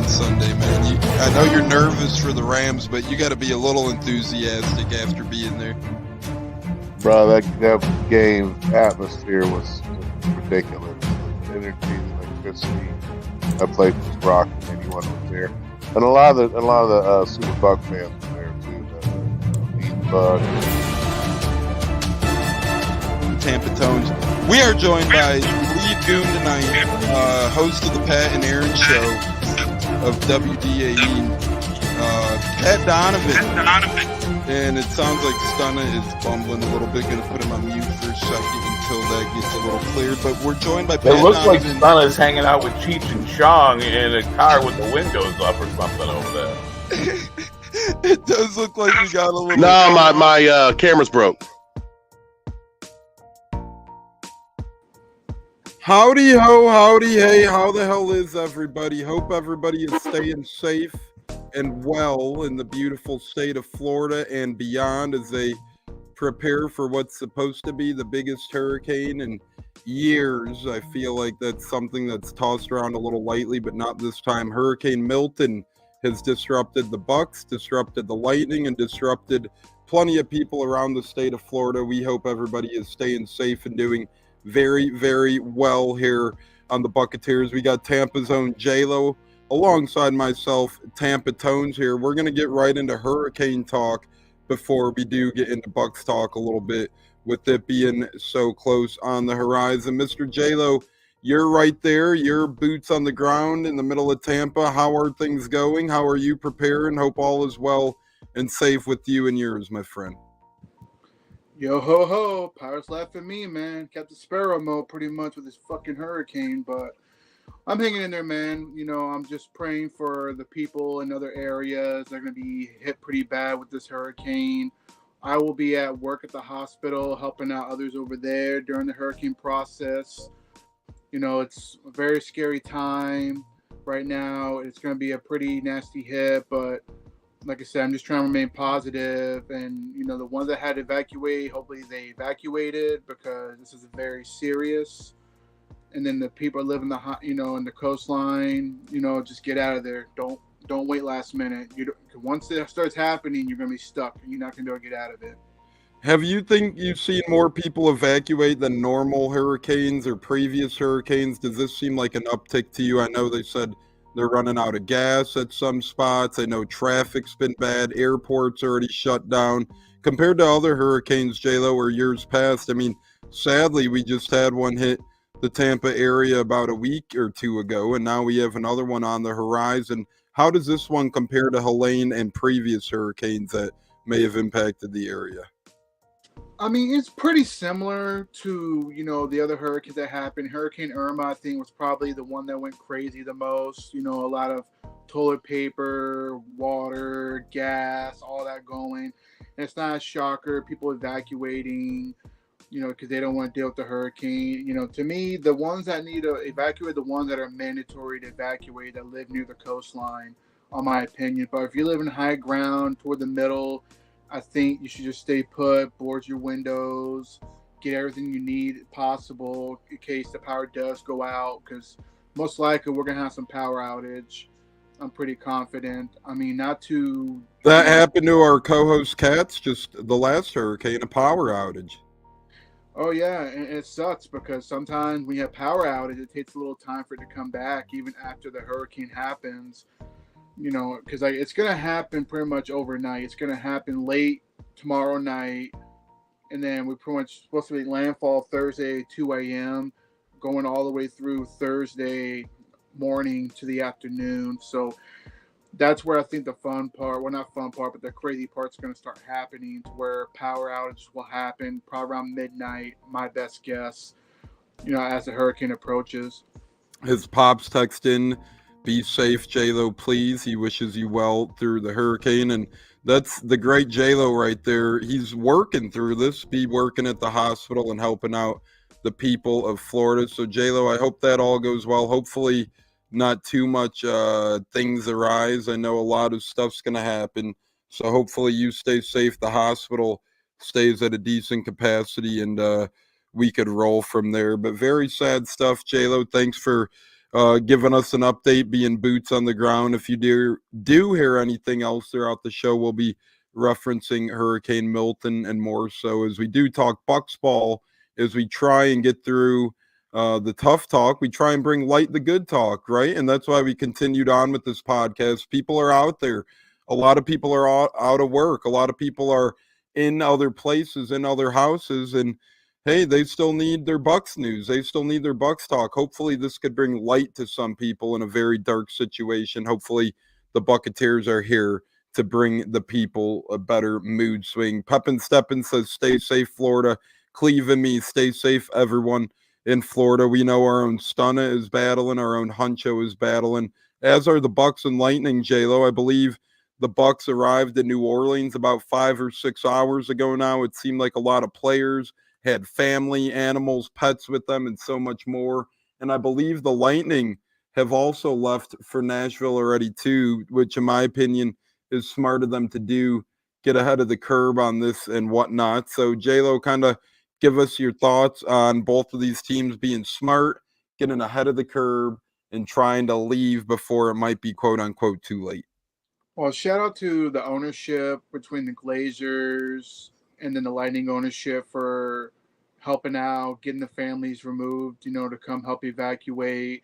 on Sunday, man? I know you're nervous for the Rams, but you got to be a little enthusiastic after being there. Bro, that game atmosphere was ridiculous. The energy, the electricity. That place was rocking. Anyone was there, and a lot of the Super Buck fans were there too. The Buck. Tampa Tones. We are joined by Lee Goon tonight, host of the Pat and Aaron Show of WDAE, Pat Donovan. And it sounds like Stunna is bumbling a little bit. Going to put him on mute for a second until that gets a little cleared. But we're joined by Pat It looks Donovan. like Stunna's hanging out with Cheech and Chong in a car with the windows up or something over there. It does look like we got a little... No, my camera's broke. Howdy ho, howdy hey, how the hell is everybody? Hope everybody is staying safe and well in the beautiful state of Florida and beyond as they prepare for what's supposed to be the biggest hurricane in years. I feel like that's something that's tossed around a little lightly, but not this time. Hurricane Milton has disrupted the Bucs, disrupted the Lightning, and disrupted plenty of people around the state of Florida. We hope everybody is staying safe and doing very, very well here on the Buccaneers. We got Tampa's own J-Lo alongside myself, Tampa Tones here. We're going to get right into hurricane talk before we do get into Bucs talk a little bit, with it being so close on the horizon. Mr. J-Lo, you're right there. Your boots on the ground in the middle of Tampa. How are things going? How are you preparing? Hope all is well and safe with you and yours, my friend. Yo ho ho, Pirates laughing at me, man. Captain Sparrow mode pretty much with this fucking hurricane, but I'm hanging in there, man. You know, I'm just praying for the people in other areas. They're going to be hit pretty bad with this hurricane. I will be at work at the hospital helping out others over there during the hurricane process. You know, it's a very scary time right now. It's going to be a pretty nasty hit, but like I said, I'm just trying to remain positive. And, you know, the ones that had to evacuate, hopefully they evacuated because this is very serious. And then the people that live in the, you know, in the coastline, you know, just get out of there. Don't wait last minute. Once it starts happening, you're going to be stuck and you're not going to be able to get out of it. Have you seen more people evacuate than normal hurricanes or previous hurricanes? Does this seem like an uptick to you? I know they said they're running out of gas at some spots. I know traffic's been bad. Airports already shut down. Compared to other hurricanes, J-Lo, or years past, I mean, sadly, we just had one hit the Tampa area about a week or two ago, and now we have another one on the horizon. How does this one compare to Helene and previous hurricanes that may have impacted the area? I mean, it's pretty similar to, you know, the other hurricanes that happened. Hurricane Irma, I think, was probably the one that went crazy the most. You know, a lot of toilet paper, water, gas, all that going. And it's not a shocker. People evacuating, you know, because they don't want to deal with the hurricane. You know, to me, the ones that need to evacuate, the ones that are mandatory to evacuate that live near the coastline, on my opinion. But if you live in high ground toward the middle, I think you should just stay put, board your windows, get everything you need possible in case the power does go out, because most likely we're going to have some power outage. I'm pretty confident. I mean, not to... That happened to our co-host Katz, just the last hurricane, a power outage. Oh, yeah, and it sucks because sometimes when you have power outage, it takes a little time for it to come back, even after the hurricane happens. You know, because it's going to happen pretty much overnight. It's going to happen late tomorrow night, and then we're pretty much supposed to be landfall Thursday, 2 a.m., going all the way through Thursday morning to the afternoon. So that's where I think the fun part, well, not fun part, but the crazy part's going to start happening, to where power outages will happen probably around midnight, my best guess, you know, as the hurricane approaches. His pops text in, "Be safe, J-Lo, please." He wishes you well through the hurricane. And that's the great J-Lo right there. He's working through this, be working at the hospital and helping out the people of Florida. So, J-Lo, I hope that all goes well. Hopefully not too much things arise. I know a lot of stuff's going to happen. So hopefully you stay safe. The hospital stays at a decent capacity, and we could roll from there. But very sad stuff, J-Lo. Thanks for giving us an update, being boots on the ground. If you do hear anything else throughout the show, we'll be referencing Hurricane Milton and more so as we do talk Bucs ball, as we try and get through the tough talk. We try and bring light the good talk, right? And that's why we continued on with this podcast. People are out there. A lot of people are out of work. A lot of people are in other places, in other houses, and hey, they still need their Bucs news. They still need their Bucs talk. Hopefully, this could bring light to some people in a very dark situation. Hopefully, the Buccaneers are here to bring the people a better mood swing. Pepin Steppin says, "Stay safe, Florida." Cleve and me, stay safe, everyone in Florida. We know our own Stunna is battling, our own Huncho is battling, as are the Bucs and Lightning. J-Lo, I believe the Bucs arrived in New Orleans about 5 or 6 hours ago now. It seemed like a lot of players had family, animals, pets with them, and so much more. And I believe the Lightning have also left for Nashville already too, which in my opinion is smart of them to do, get ahead of the curve on this and whatnot. So J-Lo, kind of give us your thoughts on both of these teams being smart, getting ahead of the curve, and trying to leave before it might be quote unquote too late. Well, shout out to the ownership between the Glazers and then the Lightning ownership for helping out, getting the families removed, to come help evacuate.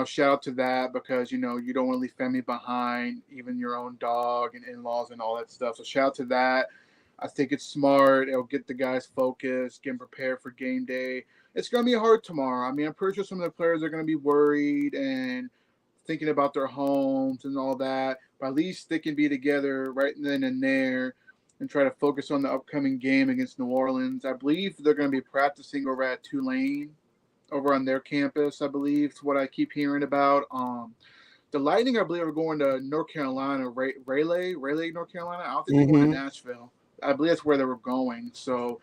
Shout out to that because, you don't want to leave family behind, even your own dog and in-laws and all that stuff. So shout out to that. I think it's smart. It'll get the guys focused, getting prepared for game day. It's going to be hard tomorrow. I mean, I'm pretty sure some of the players are going to be worried and thinking about their homes and all that. But at least they can be together right then and there and try to focus on the upcoming game against New Orleans. I believe they're going to be practicing over at Tulane, over on their campus, I believe, is what I keep hearing about. The Lightning, I believe, are going to North Carolina, Raleigh, North Carolina. I don't think they're going to Nashville. I believe that's where they were going. So,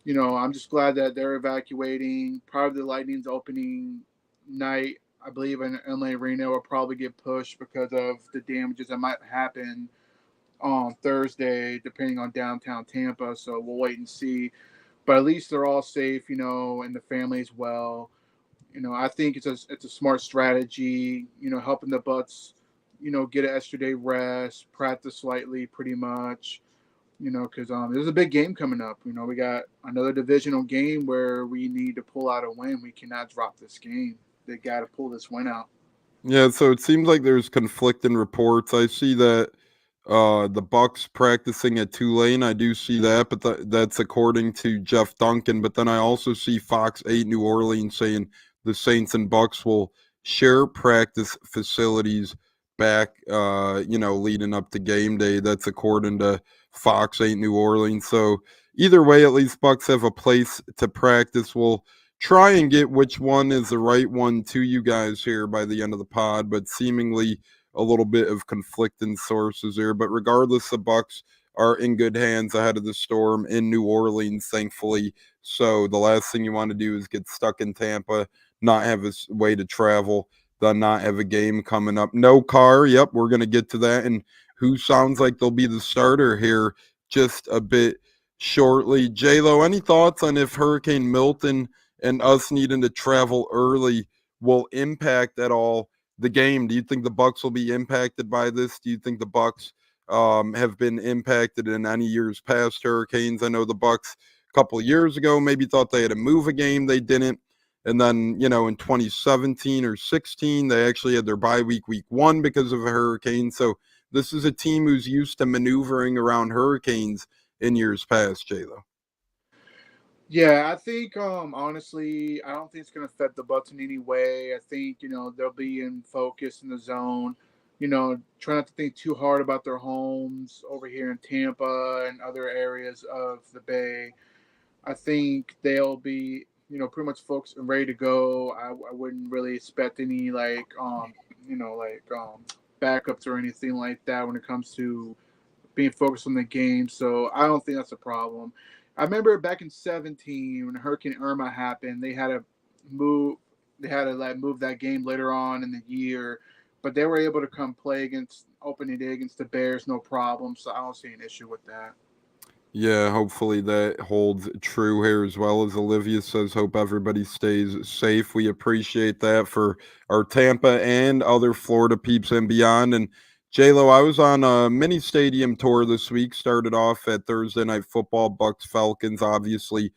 I'm just glad that they're evacuating. Probably the Lightning's opening night, I believe, in LA Arena will probably get pushed because of the damages that might happen on Thursday, depending on downtown Tampa. So we'll wait and see. But at least they're all safe, and the families well. I think it's a smart strategy. Helping the Bucs, get an extra day rest, practice slightly, pretty much. Because there's a big game coming up. We got another divisional game where we need to pull out a win. We cannot drop this game. They got to pull this win out. Yeah, so it seems like there's conflicting reports. I see that the Bucs practicing at Tulane. I do see that, but that's according to Jeff Duncan. But then I also see Fox 8 New Orleans saying the Saints and Bucs will share practice facilities back, leading up to game day. That's according to Fox 8 New Orleans. So either way, at least Bucs have a place to practice. We'll try and get which one is the right one to you guys here by the end of the pod, but seemingly a little bit of conflicting sources there. But regardless, the Bucs are in good hands ahead of the storm in New Orleans, thankfully. So the last thing you want to do is get stuck in Tampa, not have a way to travel, then not have a game coming up. No car. Yep, we're going to get to that. And who sounds like they'll be the starter here just a bit shortly. J-Lo, any thoughts on if Hurricane Milton and us needing to travel early will impact at all the game? Do you think the Bucs will be impacted by this? Do you think the Bucs have been impacted in any years past hurricanes? I know the Bucs a couple of years ago maybe thought they had to move a game. They didn't. And then, in 2017 or 16, they actually had their bye week 1 because of a hurricane. So this is a team who's used to maneuvering around hurricanes in years past, J-Lo. Yeah, I think honestly, I don't think it's going to affect the Bucs in any way. I think they'll be in focus in the zone. Try not to think too hard about their homes over here in Tampa and other areas of the Bay. I think they'll be pretty much focused and ready to go. I wouldn't really expect any backups or anything like that when it comes to being focused on the game. So I don't think that's a problem. I remember back in 2017 when Hurricane Irma happened, they had to move that game later on in the year, but they were able to come play against opening day against the Bears, no problem. So I don't see an issue with that. Yeah, hopefully that holds true here as well. As Olivia says, hope everybody stays safe. We appreciate that for our Tampa and other Florida peeps and beyond. And J-Lo, I was on a mini stadium tour this week. Started off at Thursday Night Football, Bucs Falcons, obviously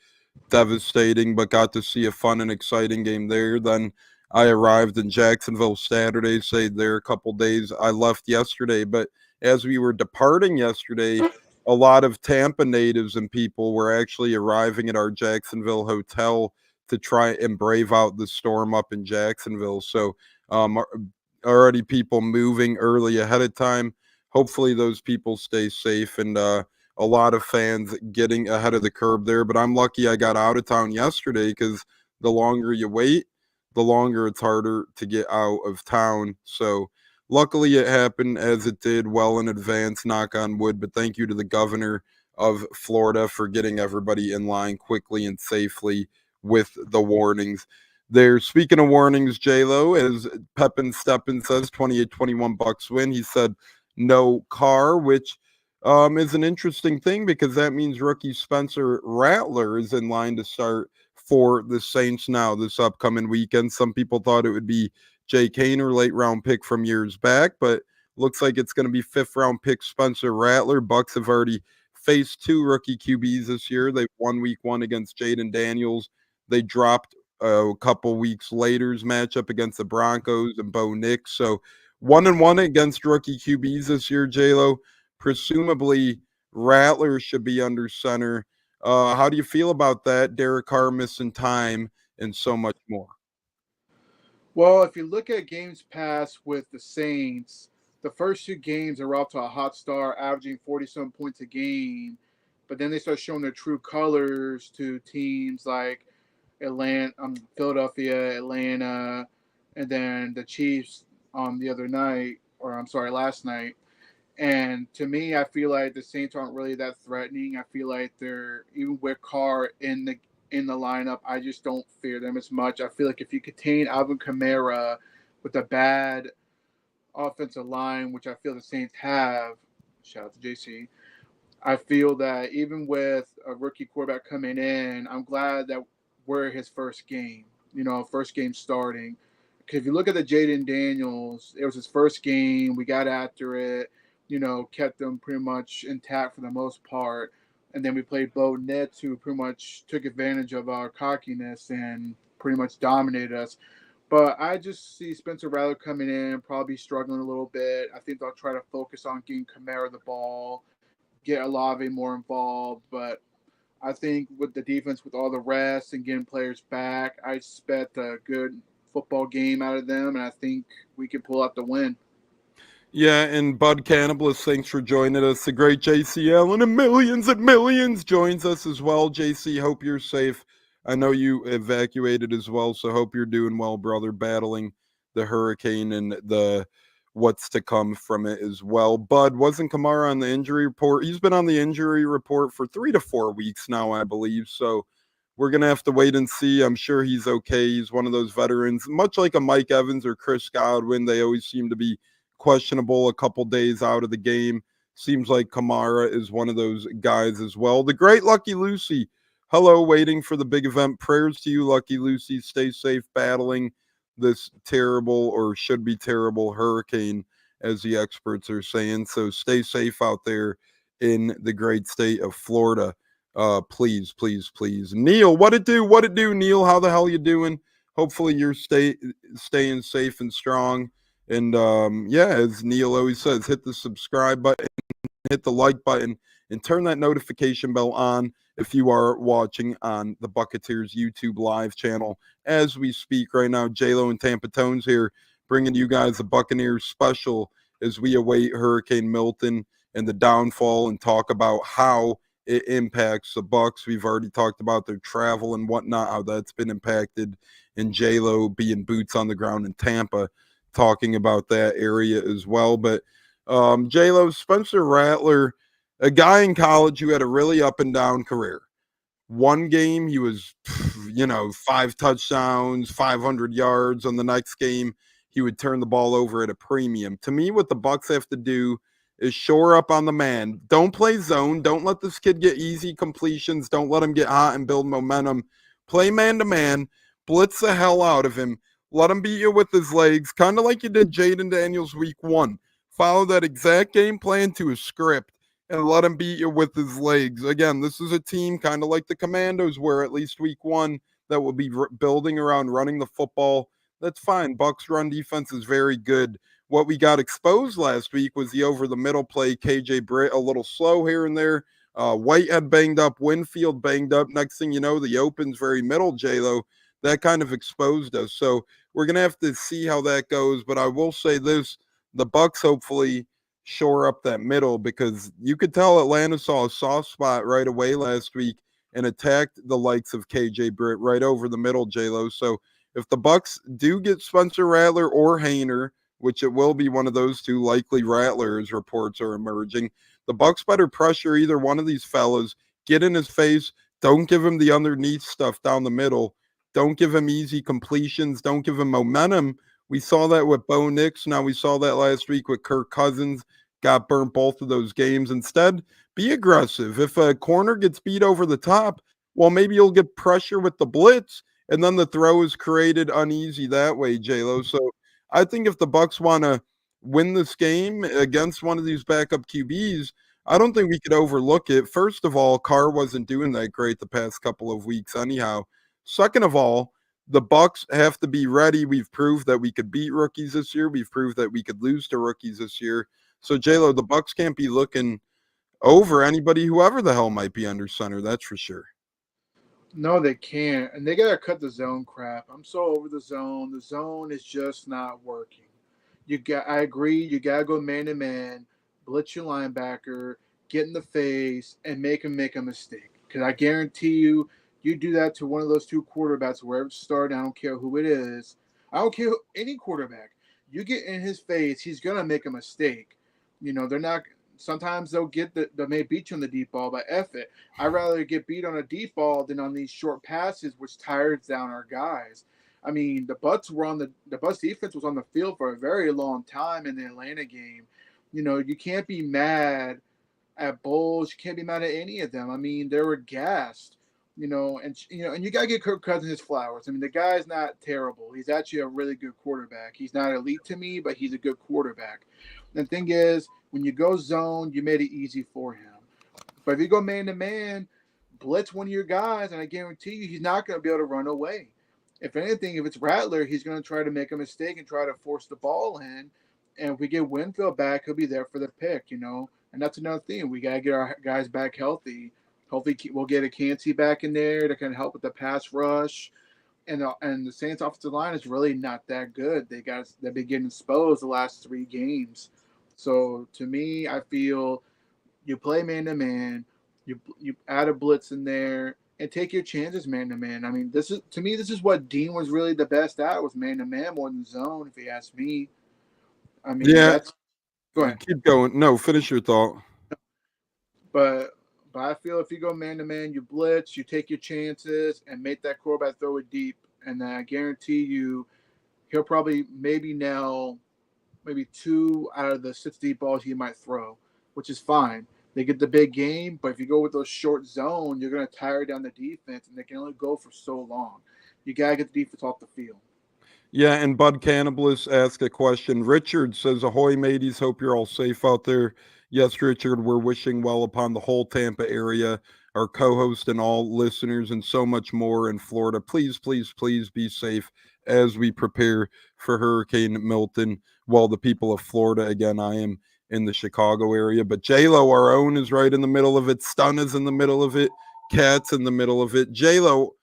devastating, but got to see a fun and exciting game there. Then I arrived in Jacksonville Saturday, stayed there a couple days. I left yesterday, but as we were departing yesterday, a lot of Tampa natives and people were actually arriving at our Jacksonville hotel to try and brave out the storm up in Jacksonville. So already people moving early ahead of time. Hopefully those people stay safe and a lot of fans getting ahead of the curve there. But I'm lucky I got out of town yesterday because the longer you wait, the longer it's harder to get out of town. So luckily it happened as it did well in advance, knock on wood. But thank you to the governor of Florida for getting everybody in line quickly and safely with the warnings. There, speaking of warnings, J-Lo, as Pepin Steppen says, 28-21 Bucs win. He said no car, which is an interesting thing because that means rookie Spencer Rattler is in line to start for the Saints now this upcoming weekend. Some people thought it would be Jay Kaner, late round pick from years back, but looks like it's going to be 5th round pick Spencer Rattler. Bucs have already faced 2 rookie QBs this year. They won week 1 against Jaden Daniels. They dropped a couple weeks later's matchup against the Broncos and Bo Nix. So 1-1 against rookie QBs this year, J-Lo. Presumably, Rattler should be under center. How do you feel about that? Derek Carr missing time and so much more. Well, if you look at games past with the Saints, the first 2 games are off to a hot start, averaging 40-some points a game. But then they start showing their true colors to teams like Philadelphia, Atlanta, and then the Chiefs last night. And to me, I feel like the Saints aren't really that threatening. I feel like they're, even with Carr in the lineup, I just don't fear them as much. I feel like if you contain Alvin Kamara with a bad offensive line, which I feel the Saints have, shout out to JC, I feel that even with a rookie quarterback coming in, I'm glad that we're his first game, first game starting. Because if you look at the Jaden Daniels, it was his first game. We got after it, kept them pretty much intact for the most part. And then we played Bo Nix, who pretty much took advantage of our cockiness and pretty much dominated us. But I just see Spencer Rattler coming in, probably struggling a little bit. I think they'll try to focus on getting Kamara the ball, get Olave more involved. But I think with the defense, with all the rest and getting players back, I expect a good football game out of them, and I think we can pull out the win. Yeah, and Bud Cannibalist, thanks for joining us. The great JC Allen and millions joins us as well. JC, hope you're safe. I know you evacuated as well, so hope you're doing well, brother, battling the hurricane and the what's to come from it as well. Bud, wasn't Kamara on the injury report? He's been on the injury report for 3 to 4 weeks now, I believe, so we're going to have to wait and see. I'm sure he's okay. He's one of those veterans, much like a Mike Evans or Chris Godwin. They always seem to be questionable a couple days out of the game. Seems like Kamara is one of those guys as well. The great Lucky Lucy. Hello, waiting for the big event. Prayers to you, Lucky Lucy. Stay safe battling this terrible, or should be terrible, hurricane, as the experts are saying. So stay safe out there in the great state of Florida. Please. Neil, what it do, Neil? How the hell you doing? Hopefully you're staying safe and strong. And as Neil always says, hit the subscribe button, hit the like button, and turn that notification bell on if you are watching on the Buccaneers YouTube live channel. As we speak right now, J-Lo and Tampa Tones here, bringing you guys a Buccaneers special as we await Hurricane Milton and the downfall and talk about how it impacts the Bucs. We've already talked about their travel and whatnot, how that's been impacted, and J-Lo being boots on the ground in Tampa, talking about that area as well. But J-Lo, Spencer Rattler, a guy in college who had a really up and down career. One game, he was, 5 touchdowns, 500 yards. On the next game, he would turn the ball over at a premium. To me, what the Bucs have to do is shore up on the man. Don't play zone. Don't let this kid get easy completions. Don't let him get hot and build momentum. Play man-to-man. Blitz the hell out of him. Let him beat you with his legs, kind of like you did Jaden Daniels week 1. Follow that exact game plan to a script and let him beat you with his legs. Again, this is a team kind of like the Commandos were at least week 1 that will be building around running the football. That's fine. Bucs run defense is very good. What we got exposed last week was the over the middle play. KJ Britt a little slow here and there. Whitehead banged up. Winfield banged up. Next thing you know, the open's very middle, J-Lo. That kind of exposed us. So we're going to have to see how that goes. But I will say this, the Bucs hopefully shore up that middle, because you could tell Atlanta saw a soft spot right away last week and attacked the likes of KJ Britt right over the middle, J-Lo. So if the Bucs do get Spencer Rattler or Hayner, which it will be one of those two, likely Rattler as reports are emerging, the Bucs better pressure either one of these fellas, get in his face, don't give him the underneath stuff down the middle, don't give him easy completions, don't give him momentum. We saw that with Bo Nix. Now we saw that last week with Kirk Cousins. Got burnt both of those games. Instead, be aggressive. If a corner gets beat over the top, well, maybe you'll get pressure with the blitz, and then the throw is created uneasy that way, J-Lo. So I think if the Bucs want to win this game against one of these backup QBs, I don't think we could overlook it. First of all, Carr wasn't doing that great the past couple of weeks anyhow. Second of all, the Bucs have to be ready. We've proved that we could beat rookies this year. We've proved that we could lose to rookies this year. So, J-Lo, the Bucs can't be looking over anybody, whoever the hell might be under center. That's for sure. No, they can't. And they got to cut the zone crap. I'm so over the zone. The zone is just not working. I agree. You got to go man-to-man, blitz your linebacker, get in the face, and make him make a mistake. Because I guarantee you, you do that to one of those two quarterbacks, wherever it's starting, I don't care who it is. I don't care any quarterback. You get in his face, he's going to make a mistake. They're not – sometimes they may beat you on the deep ball, but F it. I'd rather get beat on a deep ball than on these short passes, which tires down our guys. I mean, the Bucs defense was on the field for a very long time in the Atlanta game. You can't be mad at Bulls. You can't be mad at any of them. I mean, they were gassed. And you gotta give Kirk Cousins his flowers. I mean, the guy's not terrible. He's actually a really good quarterback. He's not elite to me, but he's a good quarterback. The thing is, when you go zone, you made it easy for him. But if you go man to man, blitz one of your guys, and I guarantee you, he's not going to be able to run away. If anything, if it's Rattler, he's going to try to make a mistake and try to force the ball in. And if we get Winfield back, he'll be there for the pick. And that's another thing. We got to get our guys back healthy. Hopefully, we'll get a Cansey back in there that can help with the pass rush. And the Saints' offensive line is really not that good. They've been getting exposed the last 3 games. So to me, I feel you play man to man, you add a blitz in there, and take your chances man to man. I mean, this is what Dean was really the best at, was man to man more than zone, if you ask me. I mean, yeah. Go ahead. Keep going. No, finish your thought. But I feel if you go man to man, you blitz, you take your chances, and make that quarterback throw it deep. And then I guarantee you, he'll probably maybe nail maybe 2 out of the 6 deep balls he might throw, which is fine. They get the big game, but if you go with those short zone, you're going to tire down the defense, and they can only go for so long. You got to get the defense off the field. Yeah, and Bud Cannibalist asked a question. Richard says, ahoy, mateys. Hope you're all safe out there. Yes, Richard, we're wishing well upon the whole Tampa area, our co-host and all listeners, and so much more in Florida. Please, please, please be safe as we prepare for Hurricane Milton. Well, the people of Florida, again, I am in the Chicago area, but J-Lo, our own, is right in the middle of it. Stun is in the middle of it. Cat's in the middle of it. J-Lo,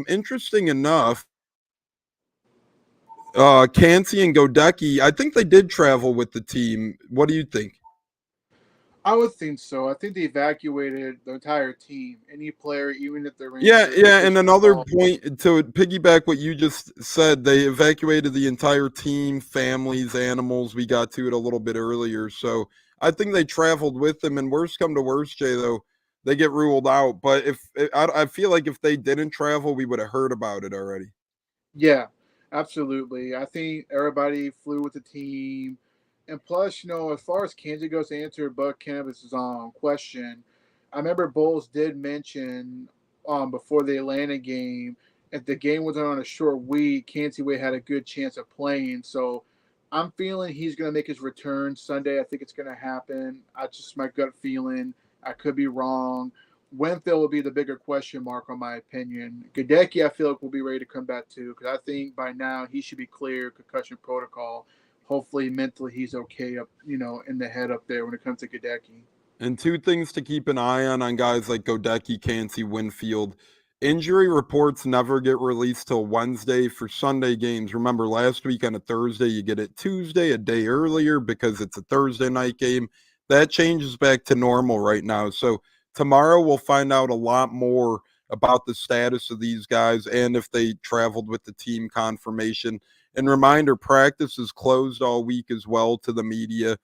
interesting enough, Cansey and Godecki, I think they did travel with the team. What do you think? I would think so. I think they evacuated the entire team. Any player, even if they're yeah. And another point to piggyback what you just said, they evacuated the entire team, families, animals. We got to it a little bit earlier, so I think they traveled with them. And worst come to worst, Jay, though, they get ruled out. But I feel like if they didn't travel, we would have heard about it already. Yeah, absolutely. I think everybody flew with the team. And plus, as far as Kansas goes, to answer Buck Canvas's question, I remember Bowles did mention before the Atlanta game, if the game wasn't on a short week, Kansas Way had a good chance of playing. So I'm feeling he's going to make his return Sunday. I think it's going to happen. I just my gut feeling. I could be wrong. Winfield will be the bigger question mark, on my opinion. Gadecki, I feel like will be ready to come back too, because I think by now he should be clear concussion protocol. Hopefully, mentally he's okay up, in the head up there when it comes to Gadecki. And two things to keep an eye on guys like Godecki, Cansey, Winfield. Injury reports never get released till Wednesday for Sunday games. Remember, last week on a Thursday, you get it Tuesday, a day earlier, because it's a Thursday night game. That changes back to normal right now. So tomorrow we'll find out a lot more about the status of these guys and if they traveled with the team confirmation. And reminder, practice is closed all week as well to the media,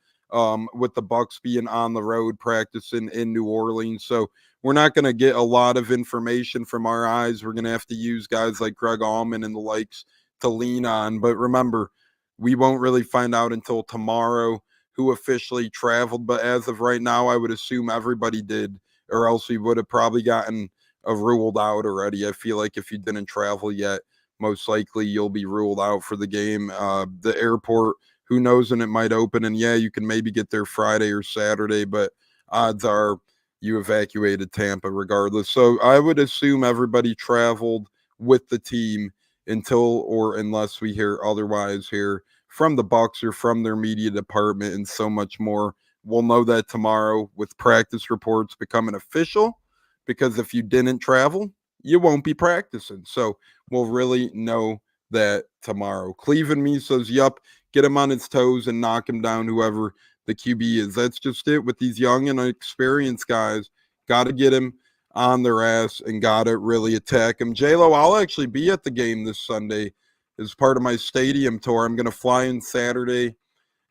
with the Bucs being on the road practicing in New Orleans. So we're not going to get a lot of information from our eyes. We're going to have to use guys like Greg Allman and the likes to lean on. But remember, we won't really find out until tomorrow who officially traveled. But as of right now, I would assume everybody did, or else we would have probably gotten ruled out already. I feel like if you didn't travel yet, most likely you'll be ruled out for the game. The airport, who knows when it might open, and yeah, you can maybe get there Friday or Saturday, but odds are you evacuated Tampa regardless. So I would assume everybody traveled with the team until or unless we hear otherwise here from the Bucs or from their media department and so much more. We'll know that tomorrow with practice reports becoming official, because if you didn't travel, you won't be practicing. So we'll really know that tomorrow. Cleveland me says, yup, get him on his toes and knock him down, whoever the QB is. That's just it with these young and experienced guys. Got to get him on their ass and got to really attack him. J-Lo, I'll actually be at the game this Sunday as part of my stadium tour. I'm going to fly in Saturday,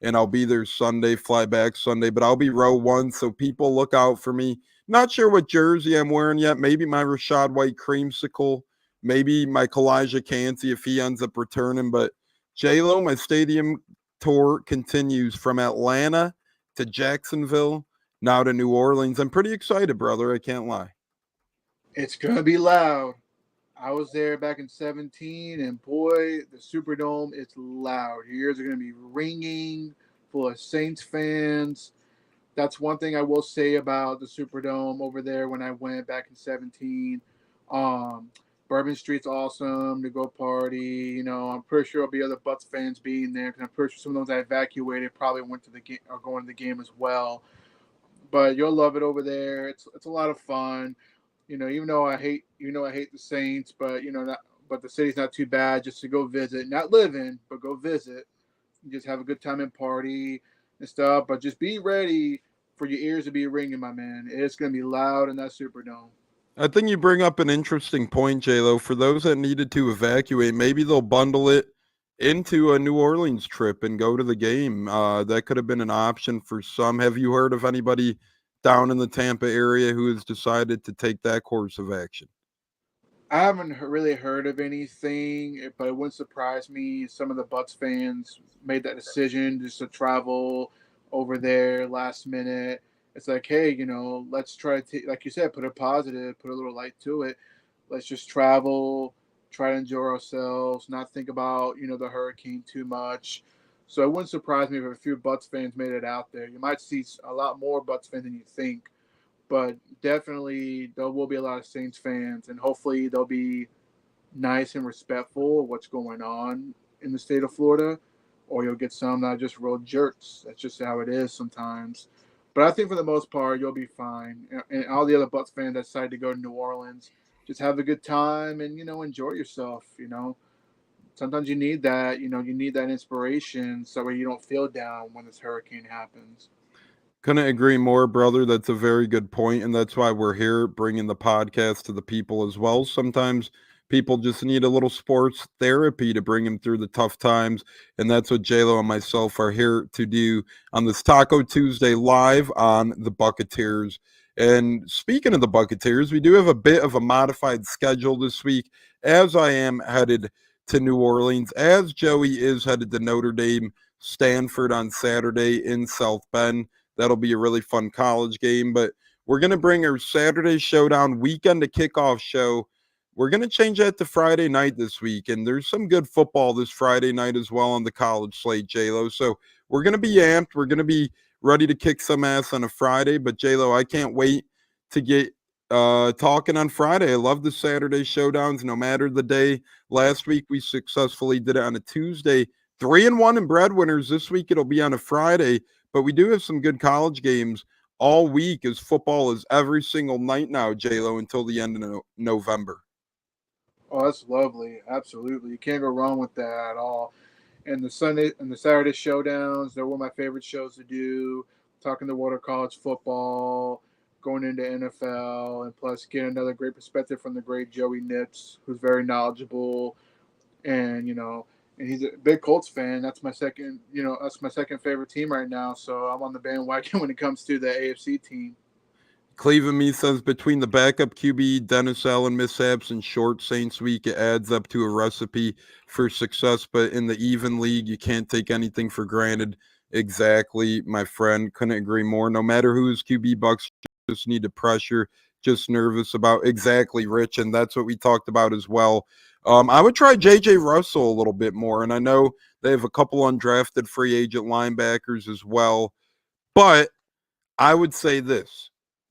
and I'll be there Sunday, fly back Sunday, but I'll be row one, so people look out for me. Not sure what jersey I'm wearing yet. Maybe my Rashad White creamsicle, maybe my Kalijah Cansey if he ends up returning. But J-Lo, my stadium tour continues from Atlanta to Jacksonville, now to New Orleans. I'm pretty excited, brother. I can't lie. It's going to be loud. I was there back in 2017, and boy, the Superdome, it's loud. Your ears are going to be ringing, full of Saints fans. That's one thing I will say about the Superdome over there when I went back in 2017. Bourbon Street's awesome to go party. I'm pretty sure there'll be other Bucs fans being there, because I'm pretty sure some of those I evacuated probably went to the game or going to the game as well. But you'll love it over there. It's a lot of fun. Even though I hate the Saints, but but the city's not too bad just to go visit, not live in, but go visit. You just have a good time and party and stuff. But just be ready for your ears to be ringing, my man. It's gonna be loud in that Superdome. I think you bring up an interesting point, J-Lo. For those that needed to evacuate, maybe they'll bundle it into a New Orleans trip and go to the game. That could have been an option for some. Have you heard of anybody down in the Tampa area who has decided to take that course of action? I haven't really heard of anything, but it wouldn't surprise me. Some of the Bucs fans made that decision just to travel over there last minute. It's like, hey, let's try to, like you said, put a positive, put a little light to it. Let's just travel, try to enjoy ourselves, not think about, the hurricane too much. So it wouldn't surprise me if a few Bucs fans made it out there. You might see a lot more Bucs fans than you think, but definitely there will be a lot of Saints fans, and hopefully they'll be nice and respectful of what's going on in the state of Florida, or you'll get some that are just real jerks. That's just how it is sometimes. But I think for the most part, you'll be fine. And all the other Bucs fans that decided to go to New Orleans, just have a good time and, enjoy yourself, Sometimes you need that, you need that inspiration so you don't feel down when this hurricane happens. Couldn't agree more, brother. That's a very good point, and that's why we're here bringing the podcast to the people as well. Sometimes people just need a little sports therapy to bring them through the tough times, and that's what J-Lo and myself are here to do on this Taco Tuesday live on the Buccaneers. And speaking of the Buccaneers, we do have a bit of a modified schedule this week, as I am headed to New Orleans, as Joey is headed to Notre Dame Stanford on Saturday in South Bend. That'll be a really fun college game. But we're going to bring our Saturday Showdown weekend to kickoff show. We're going to change that to Friday night this week. And there's some good football this Friday night as well on the college slate, J-Lo. So we're going to be amped. We're going to be ready to kick some ass on a Friday. But, J-Lo, I can't wait to get talking on Friday. I love the Saturday Showdowns no matter the day. Last week we successfully did it on a Tuesday. 3-1 in breadwinners. This week it'll be on a Friday. But we do have some good college games all week, as football is every single night now, J-Lo, until the end of November. Oh, that's lovely. Absolutely. You can't go wrong with that at all. And the Sunday and the Saturday showdowns, they're one of my favorite shows to do. Talking the world of college football, going into NFL, and plus getting another great perspective from the great Joey Nips, who's very knowledgeable. And, and he's a big Colts fan. That's my second favorite team right now. So I'm on the bandwagon when it comes to the AFC team. Cleveland Me says between the backup QB, Dennis Allen mishaps, and short Saints week, it adds up to a recipe for success. But in the even league, you can't take anything for granted. Exactly, my friend. Couldn't agree more. No matter who's QB, Bucs just need to pressure. Just nervous about exactly, Rich, and that's what we talked about as well. I would try J.J. Russell a little bit more, and I know they have a couple undrafted free agent linebackers as well, but I would say this.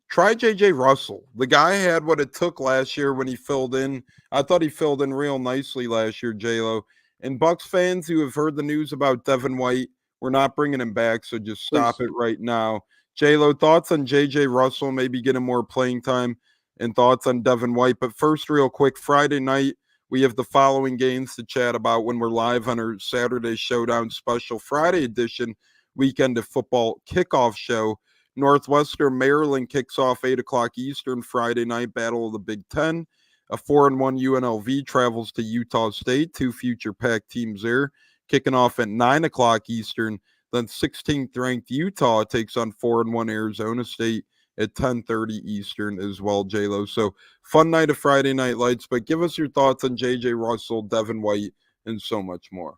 Try J.J. Russell. The guy had what it took last year when he filled in. I thought he filled in real nicely last year, J-Lo. And Bucs fans who have heard the news about Devin White, we're not bringing him back, so just stop it right now. J-Lo, thoughts on J.J. Russell, maybe getting more playing time, and thoughts on Devin White. But first, real quick, Friday night, we have the following games to chat about when we're live on our Saturday Showdown special Friday edition weekend of football kickoff show. Northwestern Maryland kicks off 8 o'clock Eastern Friday night, Battle of the Big Ten. A 4-1 UNLV travels to Utah State, two future Pac teams there, kicking off at 9 o'clock Eastern. Then 16th ranked Utah takes on 4-1 Arizona State at 10:30 Eastern as well, J-Lo. So fun night of Friday Night Lights, but give us your thoughts on J.J. Russell, Devin White, and so much more.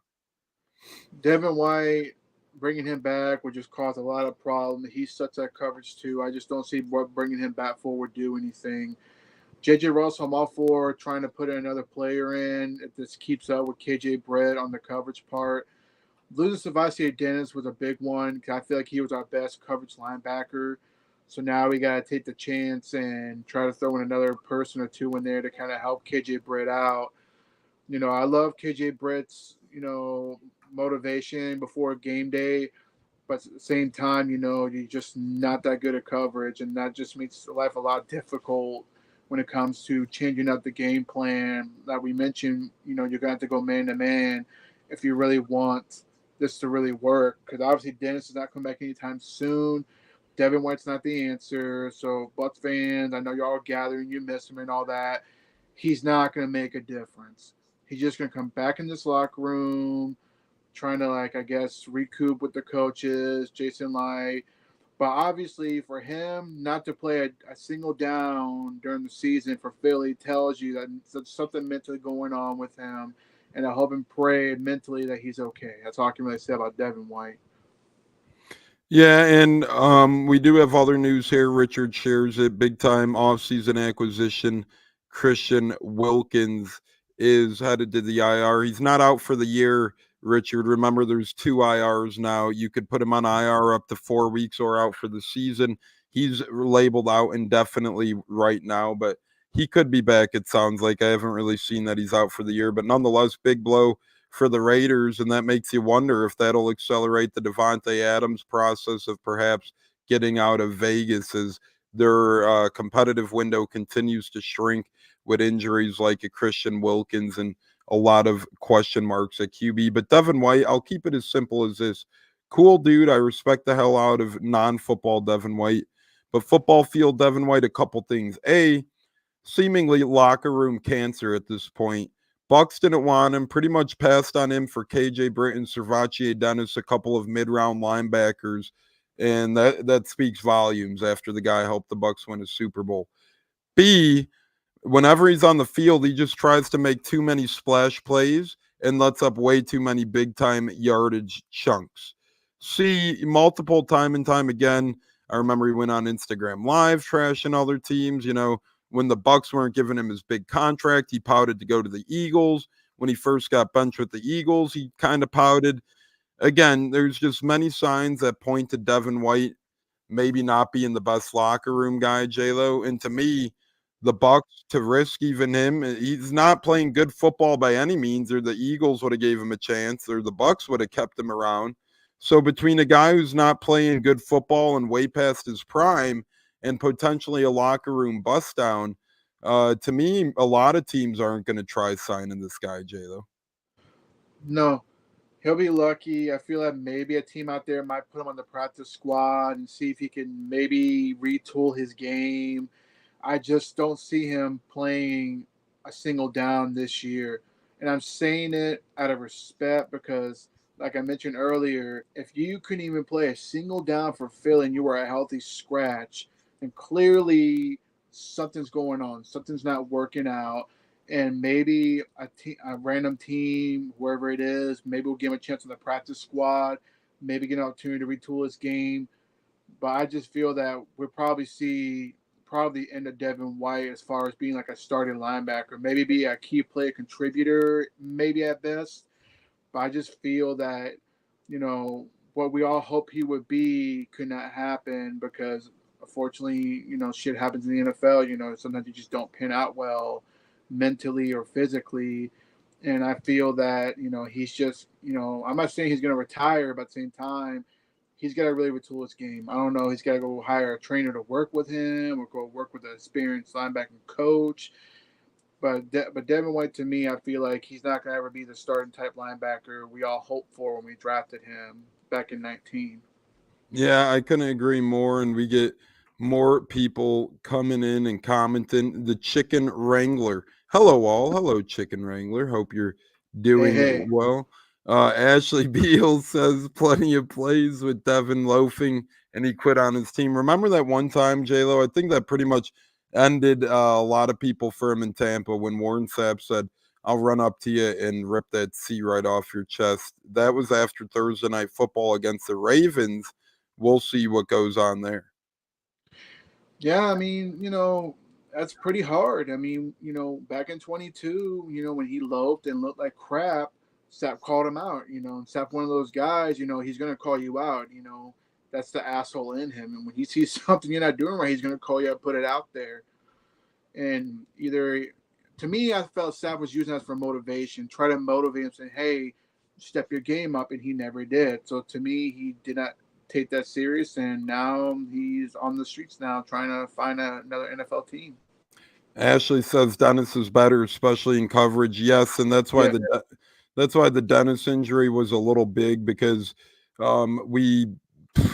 Devin White, bringing him back would just cause a lot of problems. He sucks that coverage too. I just don't see what bringing him back forward do anything. J.J. Russell, I'm all for trying to put another player in if this keeps up with KJ Brett on the coverage part. Losing Sebastian Dennis was a big one because I feel like he was our best coverage linebacker. So now we got to take the chance and try to throw in another person or two in there to kind of help KJ Brett out. I love KJ Brett's, motivation before game day, but at the same time, you're just not that good at coverage, and that just makes life a lot difficult when it comes to changing up the game plan. That we mentioned, you're going to have to go man-to-man if you really want this to really work, because obviously Dennis is not coming back anytime soon. Devin White's not the answer. So Bucs fans, I know you're all gathering, you miss him and all that. He's not going to make a difference. He's just going to come back in this locker room, trying to, recoup with the coaches, Jason Light. But obviously for him not to play a single down during the season for Philly tells you that there's something mentally going on with him. And I hope and pray mentally that he's okay. That's all I can really say about Devin White. Yeah, and we do have other news here. Richard shares it. Big-time offseason acquisition. Christian Wilkins is headed to the IR. He's not out for the year, Richard. Remember, there's 2 IRs now. You could put him on IR up to 4 weeks or out for the season. He's labeled out indefinitely right now, but he could be back, it sounds like. I haven't really seen that he's out for the year, but nonetheless, big blow for the Raiders, and that makes you wonder if that'll accelerate the Devontae Adams process of perhaps getting out of Vegas as their competitive window continues to shrink with injuries like a Christian Wilkins and a lot of question marks at QB. But Devin White, I'll keep it as simple as this. Cool dude. I respect the hell out of non-football Devin White. But football field Devin White, a couple things. A, seemingly locker room cancer at this point. Bucs didn't want him, pretty much passed on him for KJ Britt and Servachier Dennis, a couple of mid-round linebackers. And that speaks volumes after the guy helped the Bucs win a Super Bowl. B, whenever he's on the field, he just tries to make too many splash plays, and lets up way too many big-time yardage chunks. C, multiple time and time again, I remember he went on Instagram Live trashing other teams. When the Bucs weren't giving him his big contract, he pouted to go to the Eagles. When he first got benched with the Eagles, he kind of pouted. Again, there's just many signs that point to Devin White maybe not being the best locker room guy, J-Lo. And to me, the Bucs to risk even him, he's not playing good football by any means, or the Eagles would have gave him a chance, or the Bucs would have kept him around. So between a guy who's not playing good football and way past his prime and potentially a locker room bust down, to me, a lot of teams aren't going to try signing this guy, J-Lo. No, he'll be lucky. I feel like maybe a team out there might put him on the practice squad and see if he can maybe retool his game. I just don't see him playing a single down this year. And I'm saying it out of respect because, like I mentioned earlier, if you couldn't even play a single down for Phil and you were a healthy scratch, then clearly something's going on. Something's not working out. And maybe a random team, whoever it is, maybe we'll give him a chance on the practice squad, maybe get an opportunity to retool his game. But I just feel that we'll probably see the end of Devin White as far as being like a starting linebacker, maybe be a key play contributor, maybe at best. But I just feel that, what we all hope he would be could not happen because unfortunately, shit happens in the NFL. Sometimes you just don't pin out well mentally or physically. And I feel that, he's just, I'm not saying he's going to retire, but at the same time, he's got to really retool his game. I don't know. He's got to go hire a trainer to work with him or go work with an experienced linebacking coach. But Devin White, to me, I feel like he's not going to ever be the starting type linebacker we all hoped for when we drafted him back in 19. Yeah, I couldn't agree more. And we get more people coming in and commenting. The Chicken Wrangler. Hello, all. Hello, Chicken Wrangler. Hope you're doing Hey. well. Ashley Beal says plenty of plays with Devin loafing, and he quit on his team. Remember that one time, J-Lo? I think that pretty much ended a lot of people for him in Tampa when Warren Sapp said, I'll run up to you and rip that C right off your chest. That was after Thursday Night Football against the Ravens. We'll see what goes on there. Yeah, I mean, that's pretty hard. I mean, back in 22, when he loafed and looked like crap, Sapp called him out, and Sapp one of those guys, he's going to call you out, that's the asshole in him. And when he sees something you're not doing right, he's going to call you out, put it out there. And to me, I felt Sapp was using that for motivation, try to motivate him, saying, hey, step your game up, and he never did. So to me, he did not take that serious, and now he's on the streets now trying to find another NFL team. Ashley says Dennis is better, especially in coverage. Yes, and that's why the Dennis injury was a little big because we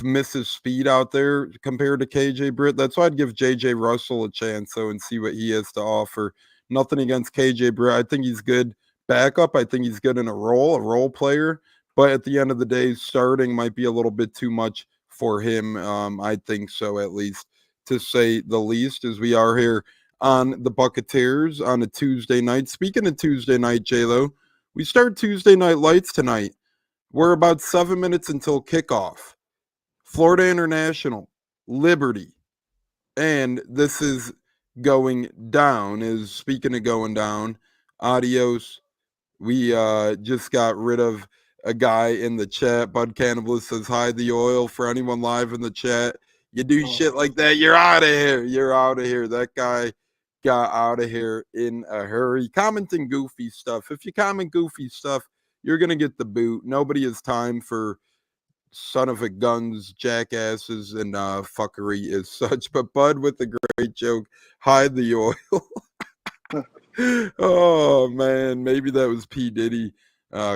miss his speed out there compared to KJ Britt. That's why I'd give JJ Russell a chance though and see what he has to offer. Nothing against KJ Britt. I think he's good backup. I think he's good in a role player. But at the end of the day, starting might be a little bit too much for him. I think so, at least, to say the least, as we are here on the Buccaneers on a Tuesday night. Speaking of Tuesday night, J-Lo, we start Tuesday Night Lights tonight. We're about 7 minutes until kickoff. Florida International, Liberty, and this is going down. Speaking of going down, adios. We just got rid of a guy in the chat. Bud Cannibalist says, hide the oil. For anyone live in the chat, you do shit like that, you're out of here. You're out of here. That guy got out of here in a hurry. Commenting goofy stuff. If you comment goofy stuff, you're going to get the boot. Nobody has time for son of a guns, jackasses, and fuckery as such. But Bud with the great joke, hide the oil. Oh, man. Maybe that was P. Diddy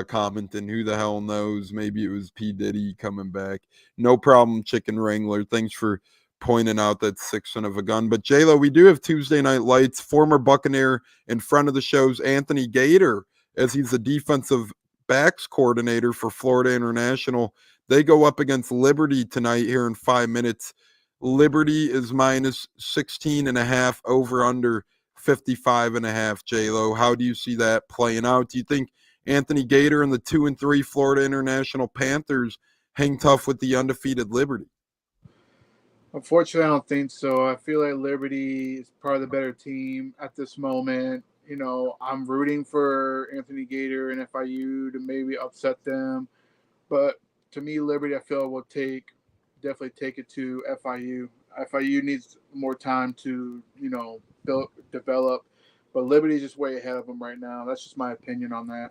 commenting. Who the hell knows? Maybe it was P. Diddy coming back. No problem, Chicken Wrangler. Thanks for pointing out that sick son of a gun. But, J-Lo, we do have Tuesday Night Lights. Former Buccaneer in front of the show's Anthony Gator, as he's the defensive backs coordinator for Florida International. They go up against Liberty tonight here in 5 minutes. Liberty is minus 16.5 over under 55.5. J-Lo, how do you see that playing out? Do you think Anthony Gator and the 2-3 Florida International Panthers hang tough with the undefeated Liberty? Unfortunately, I don't think so. I feel like Liberty is probably the better team at this moment. You know, I'm rooting for Anthony Gator and FIU to maybe upset them. But to me, Liberty, I feel will definitely take it to FIU. FIU needs more time to, develop. But Liberty's just way ahead of them right now. That's just my opinion on that.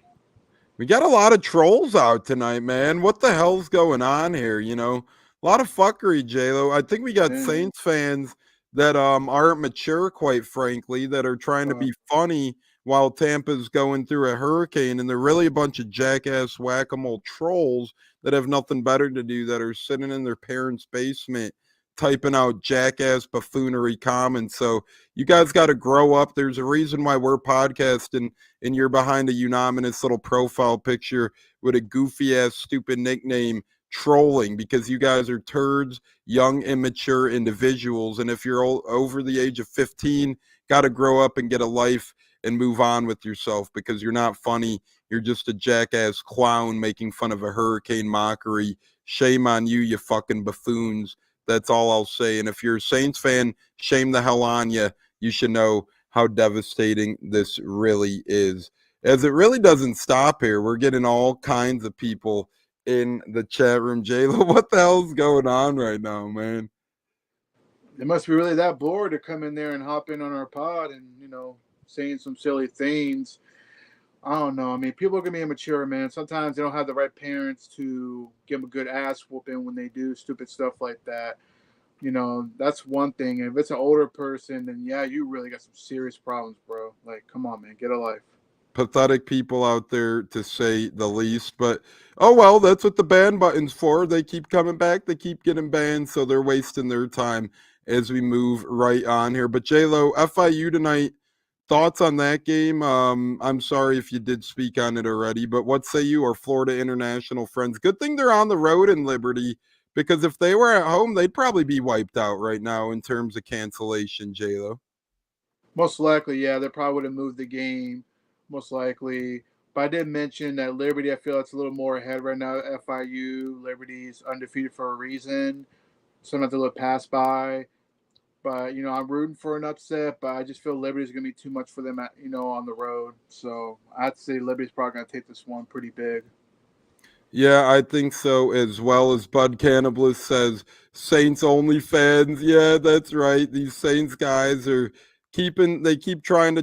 We got a lot of trolls out tonight, man. What the hell's going on here? A lot of fuckery, J-Lo. I think we got Saints fans that aren't mature, quite frankly, that are trying to be funny while Tampa's going through a hurricane, and they're really a bunch of jackass whack-a-mole trolls that have nothing better to do, that are sitting in their parents' basement typing out jackass buffoonery comments. So you guys got to grow up. There's a reason why we're podcasting and you're behind a unanimous little profile picture with a goofy ass stupid nickname trolling, because you guys are turds, young, immature individuals. And if you're over the age of 15, got to grow up and get a life and move on with yourself, because you're not funny. You're just a jackass clown making fun of a hurricane mockery. Shame on you, you fucking buffoons. That's all I'll say. And if you're a Saints fan, shame the hell on you. You should know how devastating this really is. As it really doesn't stop here. We're getting all kinds of people in the chat room. J-Lo, what the hell's going on right now, man? They must be really that bored to come in there and hop in on our pod and, saying some silly things. I don't know. I mean, people are going to be immature, man. Sometimes they don't have the right parents to give them a good ass whooping when they do stupid stuff like that. That's one thing. And if it's an older person, then yeah, you really got some serious problems, bro. Like, come on, man, get a life. Pathetic people out there, to say the least. But, oh well, that's what the ban button's for. They keep coming back. They keep getting banned, so they're wasting their time as we move right on here. But J-Lo, FIU tonight, thoughts on that game? I'm sorry if you did speak on it already, but what say you, our Florida International friends? Good thing they're on the road in Liberty, because if they were at home, they'd probably be wiped out right now in terms of cancellation, J-Lo. Most likely, yeah. They probably would have moved the game, most likely. But I did mention that Liberty, I feel it's a little more ahead right now. FIU, Liberty's undefeated for a reason. Sometimes a little pass by. But, I'm rooting for an upset, but I just feel Liberty's going to be too much for them, on the road. So I'd say Liberty's probably going to take this one pretty big. Yeah, I think so as well. As Bud Cannibalist says, Saints only fans. Yeah, that's right. These Saints guys are they keep trying to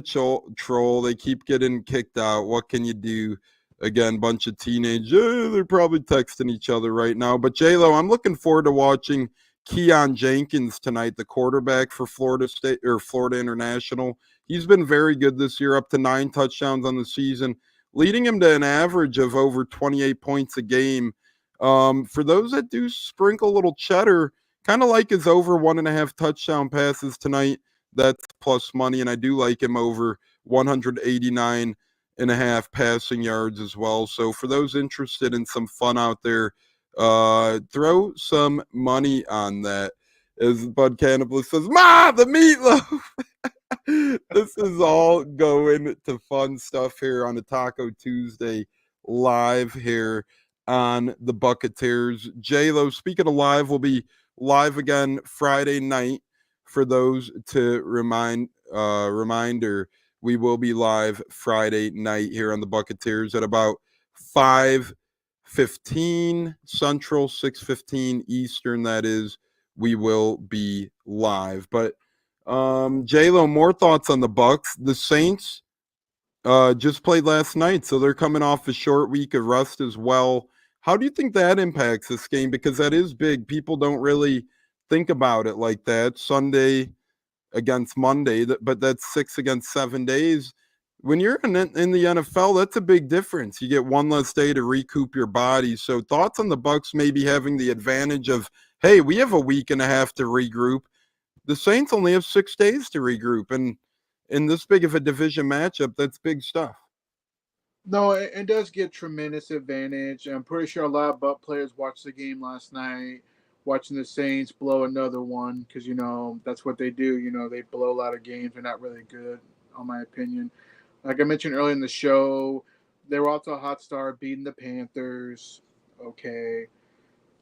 troll. They keep getting kicked out. What can you do? Again, bunch of teenagers. They're probably texting each other right now. But J-Lo, I'm looking forward to watching Keon Jenkins tonight, the quarterback for Florida State or Florida International. He's been very good this year, up to 9 touchdowns on the season, leading him to an average of over 28 points a game. For those that do sprinkle a little cheddar, kind of like his over 1.5 touchdown passes tonight, that's plus money. And I do like him over 189.5 passing yards as well. So for those interested in some fun out there, throw some money on that. As Bud Cannibalist says, Ma, the meatloaf. This is all going to fun stuff here on a Taco Tuesday live here on the Buccaneers. J-Lo, speaking of live, we'll be live again Friday night. For those to reminder, we will be live Friday night here on the Buccaneers at about 5:15 Central, 6:15 Eastern. That is, we will be live. But J-Lo, more thoughts on the Bucs. The Saints just played last night, so they're coming off a short week of rest as well. How do you think that impacts this game? Because that is big. People don't really think about it like that. Sunday against Monday, but that's 6 against 7 days. When you're in the NFL, that's a big difference. You get one less day to recoup your body. So thoughts on the Bucs maybe having the advantage of, hey, we have a week and a half to regroup. The Saints only have 6 days to regroup. And in this big of a division matchup, that's big stuff. No, it does get tremendous advantage. I'm pretty sure a lot of Bucs players watched the game last night, watching the Saints blow another one because, that's what they do. They blow a lot of games. They're not really good, in my opinion. Like I mentioned earlier in the show, they were also a hot start, beating the Panthers. Okay,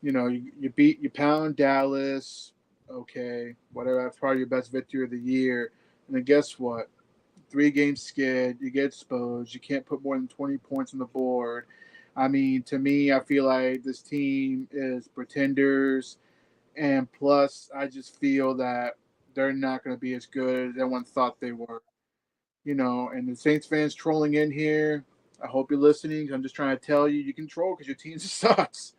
you pound Dallas. Okay, whatever. That's probably your best victory of the year. And then guess what? 3 games skid. You get exposed. You can't put more than 20 points on the board. I mean, to me, I feel like this team is pretenders. And plus, I just feel that they're not going to be as good as everyone thought they were. And the Saints fans trolling in here, I hope you're listening. I'm just trying to tell you, you can troll because your team sucks.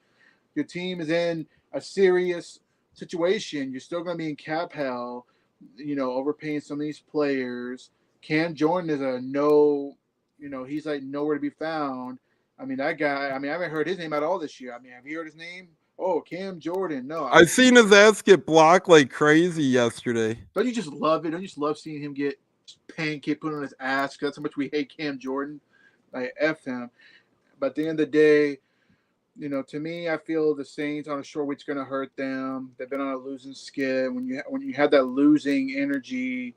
Your team is in a serious situation. You're still going to be in cap hell, overpaying some of these players. Cam Jordan is a no, he's like nowhere to be found. I mean, that guy, I haven't heard his name at all this year. I mean, have you heard his name? Oh, Cam Jordan. No. I seen his ass get blocked like crazy yesterday. Don't you just love it? Don't you just love seeing him get pancake put on his ass? Because that's how much we hate Cam Jordan. Like, F him. But at the end of the day, to me, I feel the Saints on a short week's going to hurt them. They've been on a losing skid. When you have that losing energy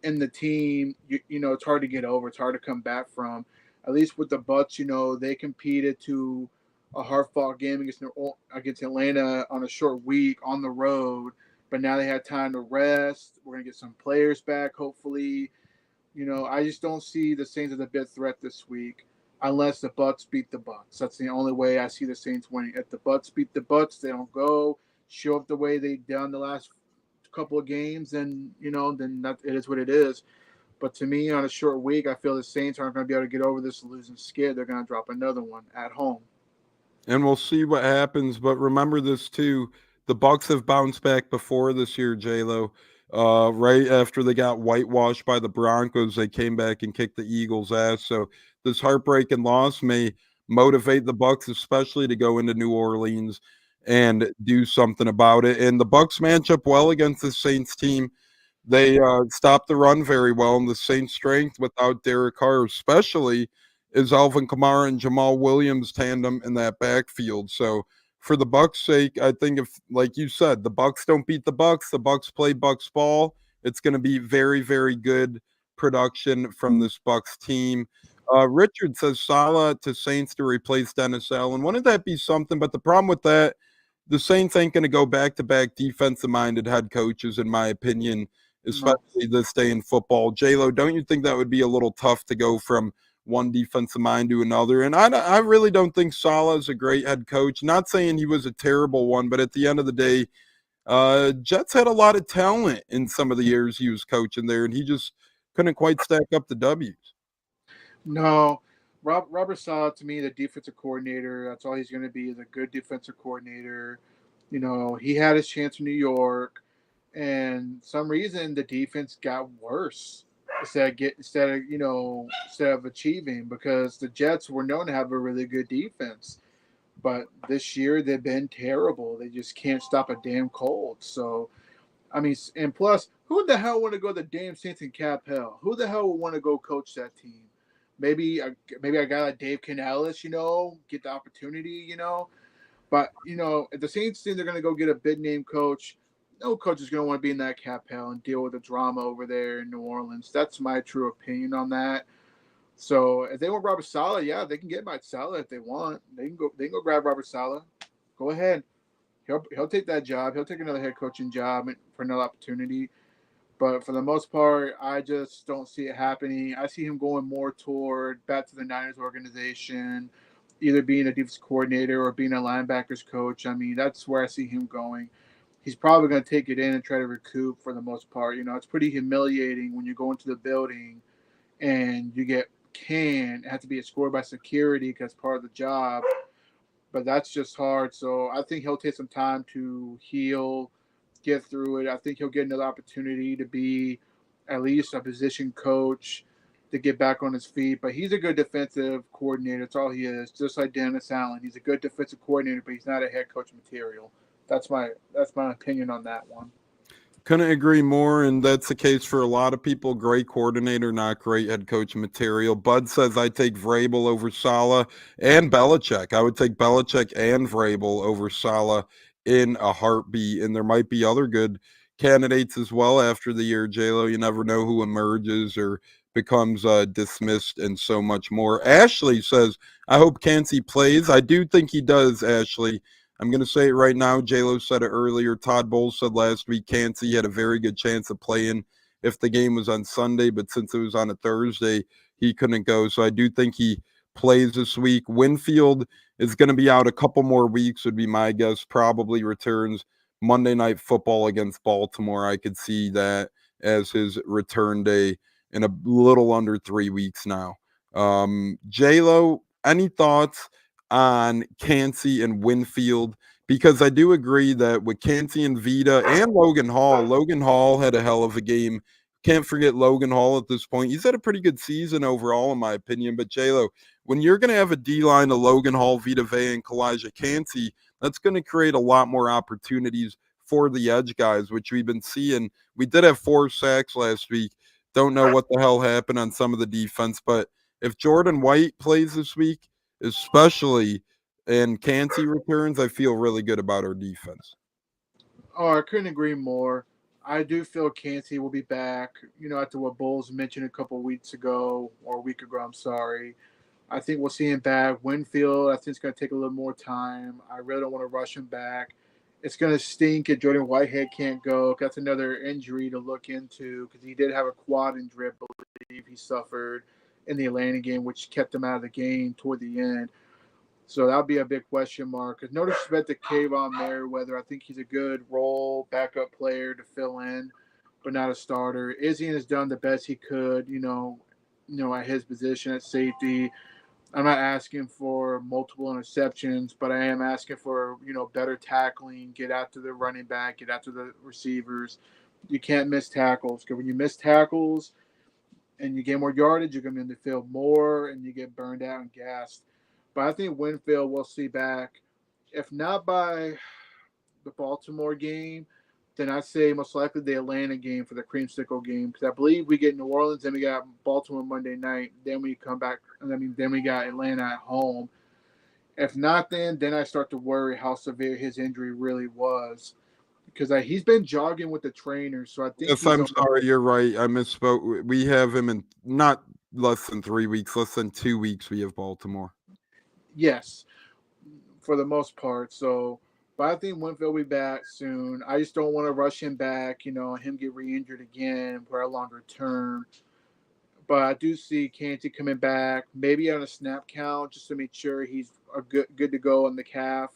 in the team, it's hard to get over. It's hard to come back from. At least with the Bucs, they competed to a hard-fought game against Atlanta on a short week on the road. But now they had time to rest. We're going to get some players back, hopefully. I just don't see the Saints as a big threat this week unless the Bucs beat the Bucs. That's the only way I see the Saints winning. If the Bucs beat the Bucs, they don't go show up the way they've done the last couple of games, and then that it is what it is. But to me, on a short week, I feel the Saints aren't going to be able to get over this losing skid. They're going to drop another one at home. And we'll see what happens. But remember this too: the Bucs have bounced back before this year, J-Lo. Right after they got whitewashed by the Broncos, they came back and kicked the Eagles' ass. So this heartbreaking loss may motivate the Bucs, especially to go into New Orleans and do something about it. And the Bucs match up well against the Saints team. They stopped the run very well, and the Saints' strength without Derek Carr, especially, is Alvin Kamara and Jamal Williams tandem in that backfield. So for the Bucs' sake, I think if, like you said, the Bucs don't beat the Bucs play Bucs ball, it's going to be very, very good production from this Bucs team. Richard says Salah to Saints to replace Dennis Allen. Wouldn't that be something? But the problem with that, the Saints ain't going to go back-to-back defensive-minded head coaches, in my opinion, especially this day in football. J-Lo, don't you think that would be a little tough to go from one defensive mind to another? And I really don't think Saleh is a great head coach. Not saying he was a terrible one, but at the end of the day, Jets had a lot of talent in some of the years he was coaching there, and he just couldn't quite stack up the W's. No, Robert Saleh, to me, the defensive coordinator, that's all he's going to be, is a good defensive coordinator. He had his chance in New York, and some reason the defense got worse instead of achieving, because the Jets were known to have a really good defense. But this year they've been terrible. They just can't stop a damn cold. So, and plus, who the hell want to go to the damn Saints and Cap Hell? Who the hell would want to go coach that team? Maybe a guy like Dave Canales, get the opportunity, But, if the Saints think they're going to go get a big-name coach, no coach is going to want to be in that cap hell and deal with the drama over there in New Orleans. That's my true opinion on that. So if they want Robert Saleh, yeah, they can get Mike Saleh if they want. They can go grab Robert Saleh. Go ahead. He'll take that job. He'll take another head coaching job for another opportunity. But for the most part, I just don't see it happening. I see him going more toward back to the Niners organization, either being a defense coordinator or being a linebackers coach. That's where I see him going. He's probably going to take it in and try to recoup for the most part. It's pretty humiliating when you go into the building and you get canned. It has to be escorted by security because part of the job. But that's just hard. So I think he'll take some time to heal, get through it. I think he'll get another opportunity to be at least a position coach, to get back on his feet. But he's a good defensive coordinator. That's all he is. Just like Dennis Allen. He's a good defensive coordinator, but he's not a head coach material. That's my opinion on that one. Couldn't agree more, and that's the case for a lot of people. Great coordinator, not great head coach material. Bud says I take Vrabel over Saleh and Belichick. I would take Belichick and Vrabel over Saleh in a heartbeat, and there might be other good candidates as well after the year, J-Lo. You never know who emerges or becomes dismissed and so much more. Ashley says, I hope Cansey plays. I do think he does, Ashley. I'm going to say it right now. J-Lo said it earlier. Todd Bowles said last week Cansey had a very good chance of playing if the game was on Sunday, but since it was on a Thursday, he couldn't go. So I do think he plays this week. Winfield is going to be out a couple more weeks, would be my guess. Probably returns Monday Night Football against Baltimore. I could see that as his return day in a little under 3 weeks now. J-Lo, any thoughts on Cansey and Winfield? Because I do agree that with Cansey and Vita and Logan Hall had a hell of a game. Can't forget Logan Hall at this point. He's had a pretty good season overall, in my opinion. But J-Lo, when you're going to have a D-line of Logan Hall, Vita Vea, and Kalijah Cansey, that's going to create a lot more opportunities for the edge guys, which we've been seeing. We did have 4 sacks last week. Don't know what the hell happened on some of the defense. But if Jordan White plays this week, especially and Cansey returns, I feel really good about our defense. Oh, I couldn't agree more. I do feel Cansey will be back, after what Bowles mentioned a couple weeks ago, or a week ago, I'm sorry. I think we'll see him back. Winfield, I think it's going to take a little more time. I really don't want to rush him back. It's going to stink if Jordan Whitehead can't go. That's another injury to look into because he did have a quad injury, I believe he suffered in the Atlanta game, which kept him out of the game toward the end. So that'll be a big question mark. Because no disrespect to Kayvon Merriweather, I think he's a good role backup player to fill in, but not a starter. Izzy has done the best he could, at his position at safety. I'm not asking for multiple interceptions, but I am asking for, better tackling, get after the running back, get after the receivers. You can't miss tackles because when you miss tackles and you get more yardage, you're going to be in the field more and you get burned out and gassed. But I think Winfield we'll see back. If not by the Baltimore game, then I'd say most likely the Atlanta game for the Creamsicle game because I believe we get New Orleans, then we got Baltimore Monday night, then we come back, then we got Atlanta at home. If not, then I start to worry how severe his injury really was because he's been jogging with the trainer, so I think. Yes, I'm sorry, you're right. I misspoke. We have him in not less than 3 weeks, less than 2 weeks. We have Baltimore. Yes, for the most part. So. But I think Winfield will be back soon. I just don't want to rush him back, him get re-injured again for a longer term. But I do see Cansey coming back, maybe on a snap count, just to make sure he's good to go on the calf.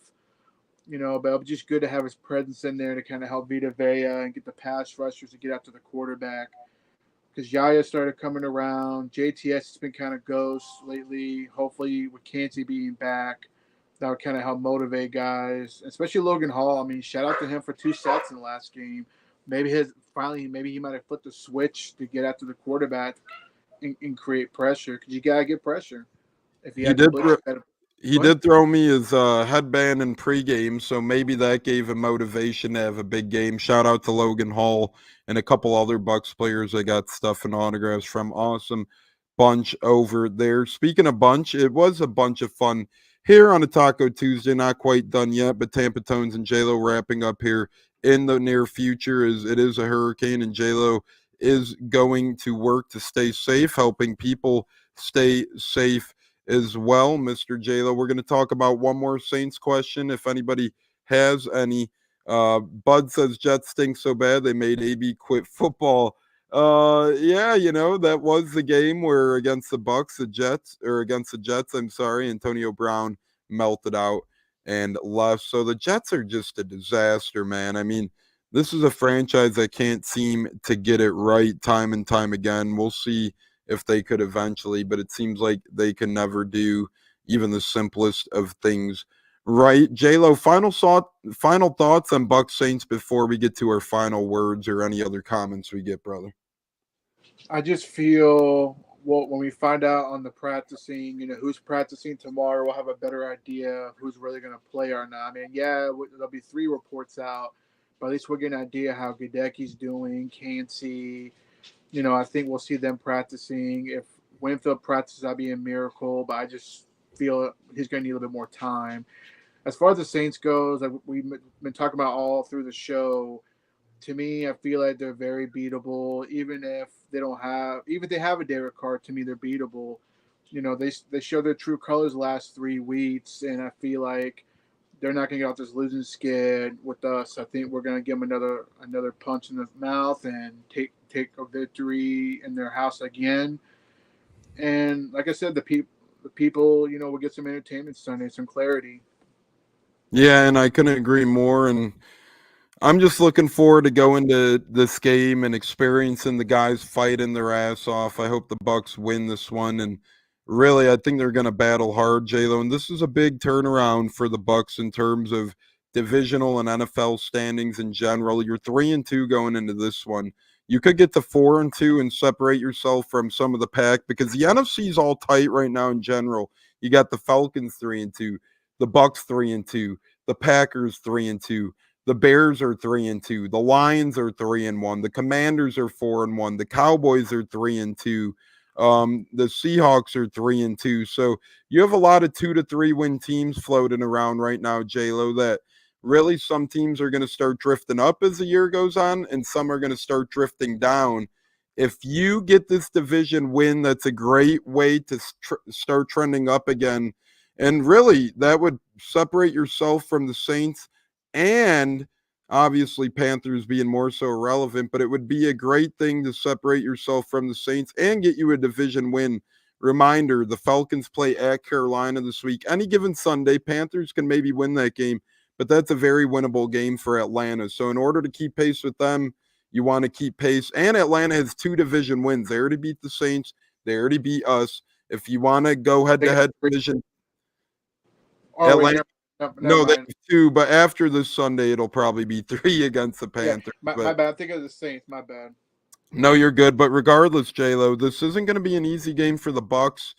But it'll be just good to have his presence in there to kind of help Vita Vea and get the pass rushers to get after the quarterback. Because Yaya started coming around. JTS has been kind of ghost lately. Hopefully with Cansey being back, that would kind of help motivate guys, especially Logan Hall. I mean, shout out to him for 2 sacks in the last game. Maybe he might have flipped the switch to get after the quarterback and create pressure because you gotta get pressure. If he did throw me his headband in pregame, so maybe that gave him motivation to have a big game. Shout out to Logan Hall and a couple other Bucs players I got stuff and autographs from. Awesome bunch over there. Speaking of bunch, it was a bunch of fun here on a Taco Tuesday, not quite done yet, but Tampa Tones and J-Lo wrapping up here in the near future as it is a hurricane, and J-Lo is going to work to stay safe, helping people stay safe as well. Mr. J-Lo, we're going to talk about one more Saints question, if anybody has any. Bud says Jets stink so bad they made AB quit football. Yeah, that was the game where against the Jets, Antonio Brown melted out and left. So the Jets are just a disaster, man. I mean, this is a franchise that can't seem to get it right time and time again. We'll see if they could eventually, but it seems like they can never do even the simplest of things right. J-Lo, final thoughts on Bucs Saints before we get to our final words or any other comments we get, brother. I just feel when we find out on the practicing, who's practicing tomorrow, we'll have a better idea of who's really going to play or not. I mean, yeah, there'll be 3 reports out, but at least we'll get an idea how Gadecki's doing, Cansey. I think we'll see them practicing. If Winfield practices, that'd be a miracle, but I just feel he's going to need a little bit more time. As far as the Saints goes, like we've been talking about all through the show, to me, I feel like they're very beatable. Even if they don't have, even if they have a Derek Carr, to me they're beatable. They show their true colors the last 3 weeks, and I feel like they're not going to get off this losing skid with us. I think we're going to give them another punch in the mouth and take a victory in their house again. And like I said, the people, will get some entertainment Sunday, some clarity. Yeah, and I couldn't agree more. And I'm just looking forward to going to this game and experiencing the guys fighting their ass off. I hope the Bucs win this one, and really, I think they're going to battle hard, J-Lo. And this is a big turnaround for the Bucs in terms of divisional and NFL standings in general. You're 3-2 going into this one. You could get to 4-2 and separate yourself from some of the pack, because the NFC is all tight right now in general. You got the Falcons 3-2, the Bucs 3-2, the Packers 3-2. The Bears are 3-2. The Lions are 3-1. The Commanders are 4-1. The Cowboys are 3-2. The Seahawks are 3-2. So you have a lot of 2 to 3 win teams floating around right now, J-Lo, that really some teams are going to start drifting up as the year goes on, and some are going to start drifting down. If you get this division win, that's a great way to start trending up again. And really, that would separate yourself from the Saints and obviously Panthers being more so irrelevant, but it would be a great thing to separate yourself from the Saints and get you a division win. Reminder, the Falcons play at Carolina this week. Any given Sunday, Panthers can maybe win that game, but that's a very winnable game for Atlanta. So in order to keep pace with them, you want to keep pace. And Atlanta has 2 division wins. They already beat the Saints. They already beat us. If you want to go head-to-head division, Atlanta. No, they have 2, but after this Sunday, it'll probably be 3 against the Panthers. Yeah, my bad. I think of the Saints. My bad. No, you're good. But regardless, J-Lo, this isn't going to be an easy game for the Bucs.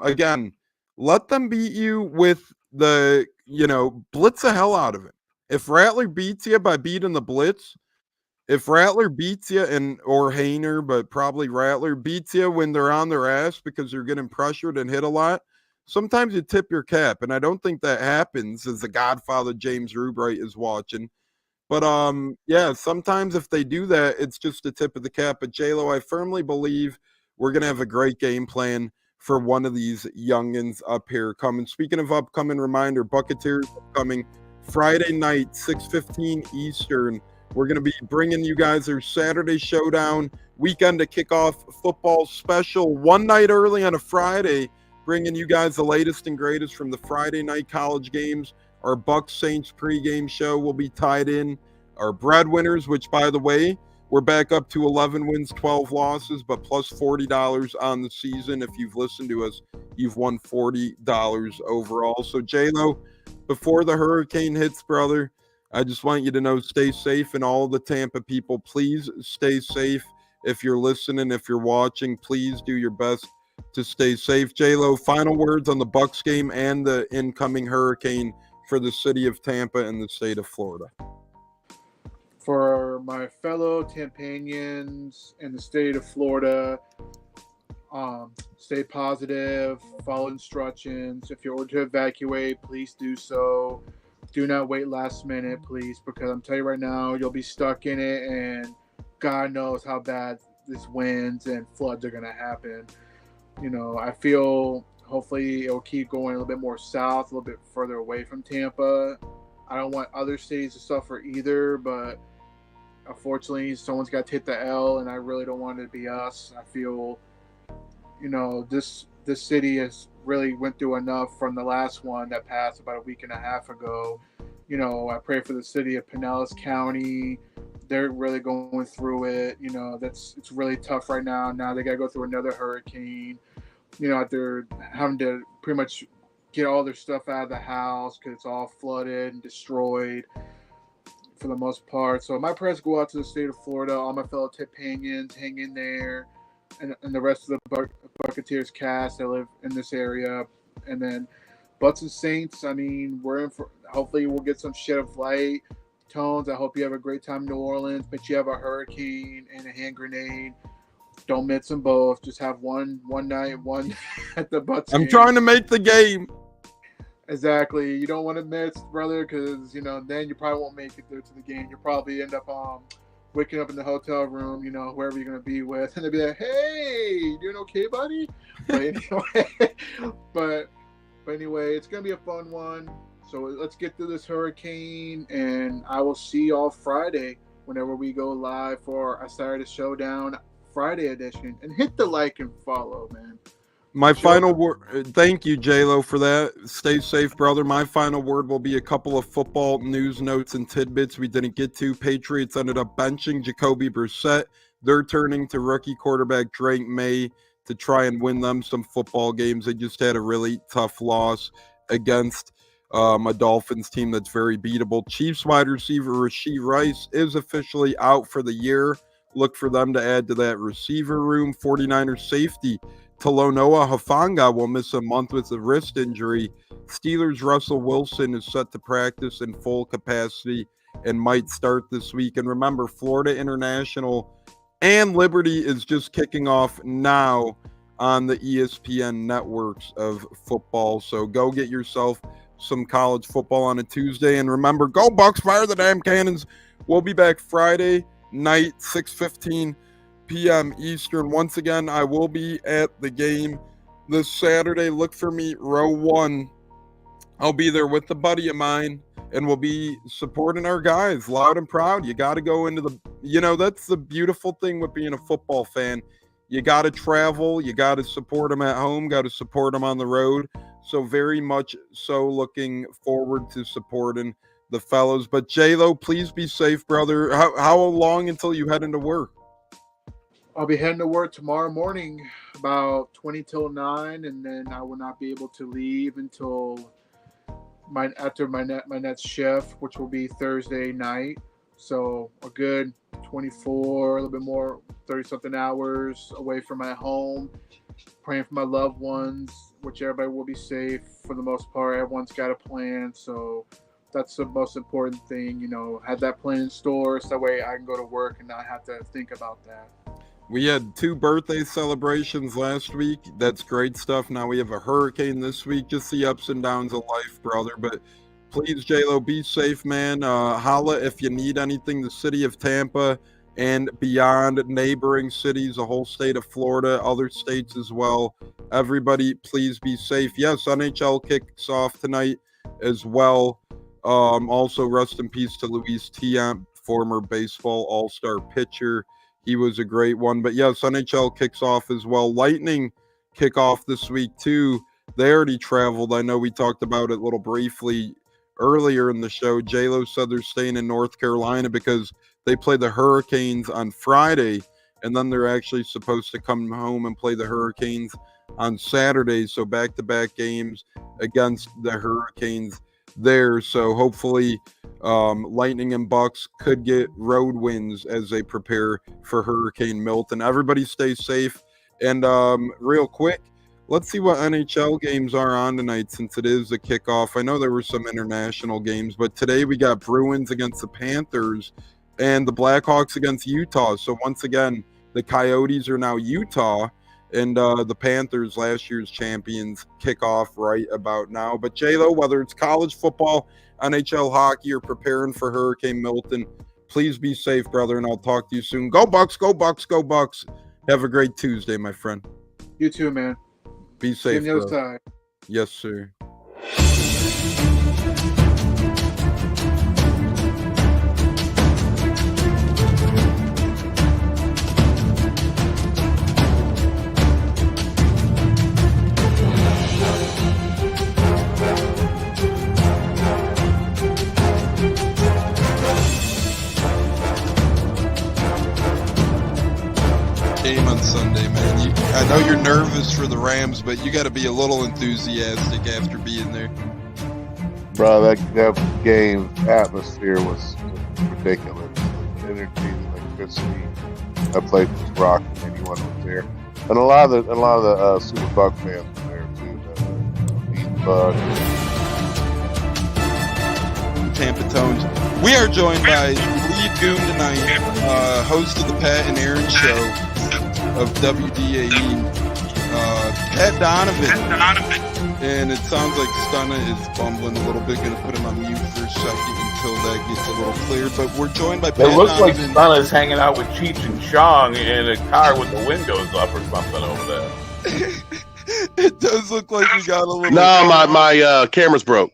Again, let them beat you with the, blitz the hell out of it. If Rattler beats you by beating the blitz, if Rattler beats you or Hayner, but probably Rattler beats you when they're on their ass because they're getting pressured and hit a lot, sometimes you tip your cap, and I don't think that happens as the Godfather James Rubright is watching. But yeah, sometimes if they do that, it's just the tip of the cap. But J-Lo, I firmly believe we're gonna have a great game plan for one of these youngins up here coming. Speaking of upcoming, reminder: Buccaneers coming Friday night, 6:15 Eastern. We're gonna be bringing you guys their Saturday showdown weekend to kick off football special one night early on a Friday. Bringing you guys the latest and greatest from the Friday night college games. Our Bucs Saints pregame show will be tied in. Our breadwinners, which, by the way, we're back up to 11 wins, 12 losses, but plus $40 on the season. If you've listened to us, you've won $40 overall. So, J-Lo, before the hurricane hits, brother, I just want you to know, stay safe, and all the Tampa people, please stay safe. If you're listening, if you're watching, please do your best to stay safe. J-Lo, final words on the Bucs game and the incoming hurricane for the city of Tampa and the state of Florida. For my fellow Tampanians in the state of Florida, stay positive, follow instructions. If you're ordered to evacuate, please do so. Do not wait last minute, please, because I'm telling you right now, you'll be stuck in it, and God knows how bad this winds and floods are going to happen. I feel hopefully it'll keep going a little bit more south, a little bit further away from Tampa. I don't want other cities to suffer either, but unfortunately, someone's got to take the L, and I really don't want it to be us. I feel, this city has really went through enough from the last one that passed about a week and a half ago. I pray for the city of Pinellas County. They're really going through it. It's really tough right now. Now they got to go through another hurricane. They're having to pretty much get all their stuff out of the house because it's all flooded and destroyed for the most part. So my prayers go out to the state of Florida, all my fellow Tapanians, hang in there, and the rest of the Buccaneers cast that live in this area. And then Bucs and Saints, we're in for, hopefully we'll get some shed of light. Tones, I hope you have a great time in New Orleans, but you have a hurricane and a hand grenade. Don't mix them both. Just have one night, one at the Bucs. I'm trying to make the game. Exactly. You don't want to miss, brother, because then you probably won't make it there to the game. You'll probably end up waking up in the hotel room, whoever you're gonna be with, and they'll be like, "Hey, you doing okay, buddy?" But anyway, it's gonna be a fun one. So let's get through this hurricane, and I will see y'all Friday whenever we go live for a Saturday Showdown Friday edition. And hit the like and follow, man. My final word, thank you, J-Lo, for that. Stay safe, brother. My final word will be a couple of football news notes and tidbits we didn't get to. Patriots ended up benching Jacoby Brissett. They're turning to rookie quarterback Drake May to try and win them some football games. They just had a really tough loss against a Dolphins team that's very beatable. Chiefs wide receiver Rashee Rice is officially out for the year. Look for them to add to that receiver room. 49ers safety Talanoa Hufanga will miss a month with a wrist injury. Steelers' Russell Wilson is set to practice in full capacity and might start this week. And remember, Florida International and Liberty is just kicking off now on the ESPN networks of football. So go get yourself some college football on a Tuesday. And remember, go Bucs, fire the damn cannons. We'll be back Friday night, 6:15 p.m. Eastern. Once again, I will be at the game this Saturday. Look for me, row 1. I'll be there with a buddy of mine, and we'll be supporting our guys loud and proud. You got to go into that's the beautiful thing with being a football fan. You got to travel. You got to support them at home, got to support them on the road. So very much so looking forward to supporting the fellows. But J-Lo, please be safe, brother. How long until you head into work? I'll be heading to work tomorrow morning about 20 till 9, and then I will not be able to leave until after my next shift, which will be Thursday night. So a good 24, a little bit more, 30-something hours away from my home, praying for my loved ones, which everybody will be safe for the most part. Everyone's got a plan, so that's the most important thing, have that plan in store so that way I can go to work and not have to think about that. We had 2 birthday celebrations last week. That's great stuff. Now we have a hurricane this week. Just the ups and downs of life, brother. But please, J-Lo, be safe, man. Holla if you need anything. The city of Tampa and beyond, neighboring cities, the whole state of Florida, other states as well. Everybody, please be safe. Yes, NHL kicks off tonight as well. Also, rest in peace to Luis Tiant, former baseball all-star pitcher. He was a great one. But yes, NHL kicks off as well. Lightning kick off this week too. They already traveled. I know we talked about it a little briefly earlier in the show. J-Lo said they're staying in North Carolina because they play the Hurricanes on Friday, and then they're actually supposed to come home and play the Hurricanes on Saturday. So back-to-back games against the Hurricanes there. So hopefully Lightning and Bucks could get road wins as they prepare for Hurricane Milton. Everybody stay safe. And real quick, let's see what NHL games are on tonight since it is the kickoff. I know there were some international games, but today we got Bruins against the Panthers and the Blackhawks against Utah. So once again, the Coyotes are now Utah, and the Panthers, last year's champions, kick off right about now. But J-Lo, whether it's college football, NHL hockey, or preparing for Hurricane Milton, please be safe, brother, and I'll talk to you soon. Go Bucks, go Bucks, go Bucks. Have a great Tuesday, my friend. You too, man. Be safe, on the other side. Yes, sir. Game on Sunday, man. I know you're nervous for the Rams, but you got to be a little enthusiastic after being there. Bro, that game atmosphere was ridiculous. The energy, the electricity. I played with Rock and anyone was there, and a lot of the Super Buck fans were there too. The Bucks. Tampa Tones. We are joined by Lee Goon tonight, host of the Pat and Aaron Show of WDAE. Pat Donovan. And it sounds like Stunna is bumbling a little bit. Going to put him on mute for a second until that gets a little clear. But we're joined by Pat It looks like Donovan. Stunna's hanging out with Cheech and Chong in a car with the windows up or something over there. It does look like we got a little. No, my camera's broke.